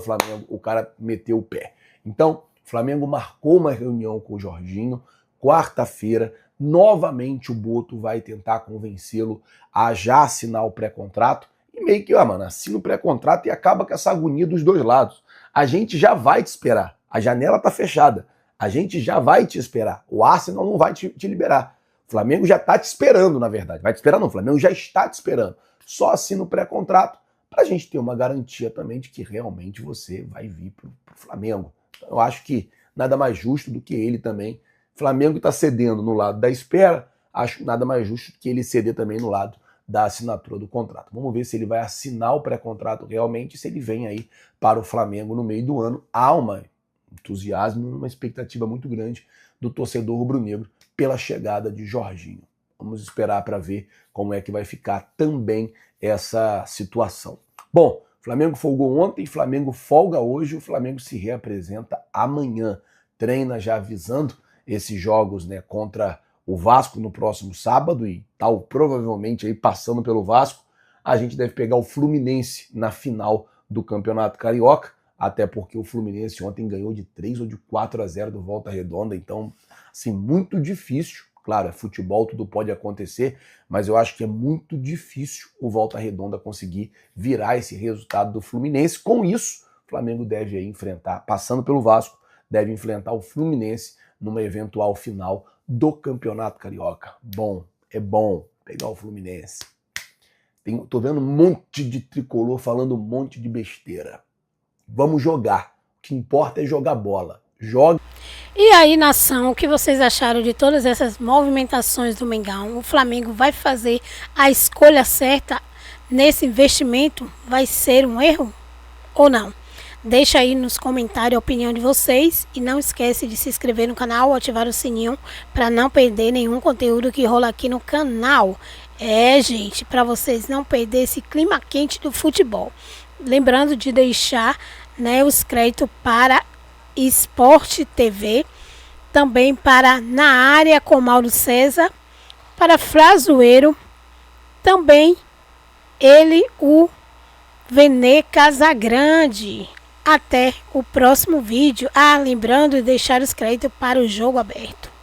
[SPEAKER 20] o cara meteu o pé. Então, o Flamengo marcou uma reunião com o Jorginho, quarta-feira, novamente o Boto vai tentar convencê-lo a já assinar o pré-contrato, e meio que, assina o pré-contrato e acaba com essa agonia dos dois lados. A gente já vai te esperar, a janela tá fechada, a gente já vai te esperar, o Arsenal não vai te liberar. O Flamengo já tá te esperando, na verdade. Vai te esperar não, o Flamengo já está te esperando. Só assina o pré-contrato pra gente ter uma garantia também de que realmente você vai vir pro Flamengo. Então, eu acho que nada mais justo do que ele também. O Flamengo está cedendo no lado da espera, acho nada mais justo do que ele ceder também no lado da assinatura do contrato. Vamos ver se ele vai assinar o pré-contrato realmente, se ele vem aí para o Flamengo no meio do ano. Há um entusiasmo, uma expectativa muito grande do torcedor rubro-negro pela chegada de Jorginho. Vamos esperar para ver como é que vai ficar também essa situação. Bom, o Flamengo folgou ontem, o Flamengo folga hoje, o Flamengo se reapresenta amanhã. Treina já avisando esses jogos, né, contra o Vasco no próximo sábado e tal, provavelmente aí passando pelo Vasco, a gente deve pegar o Fluminense na final do Campeonato Carioca, até porque o Fluminense ontem ganhou de 3 ou de 4-0 do Volta Redonda, então, assim, muito difícil. Claro, é futebol, tudo pode acontecer, mas eu acho que é muito difícil o Volta Redonda conseguir virar esse resultado do Fluminense. Com isso, o Flamengo deve aí enfrentar, passando pelo Vasco, deve enfrentar o Fluminense numa eventual final do Campeonato Carioca. É bom pegar o Fluminense. Tô vendo um monte de tricolor falando um monte de besteira. Vamos jogar. O que importa é jogar bola. Joga.
[SPEAKER 1] E aí, nação, o que vocês acharam de todas essas movimentações do Mengão? O Flamengo vai fazer a escolha certa nesse investimento? Vai ser um erro ou não? Deixa aí nos comentários a opinião de vocês e não esquece de se inscrever no canal, ativar o sininho para não perder nenhum conteúdo que rola aqui no canal. Gente, para vocês não perderem esse clima quente do futebol. Lembrando de deixar, né, os créditos para Sport TV, também para Na Área com Mauro César, para Frazoeiro, também ele, o Vene Casagrande. até o próximo vídeo. Lembrando de deixar os créditos para o jogo aberto.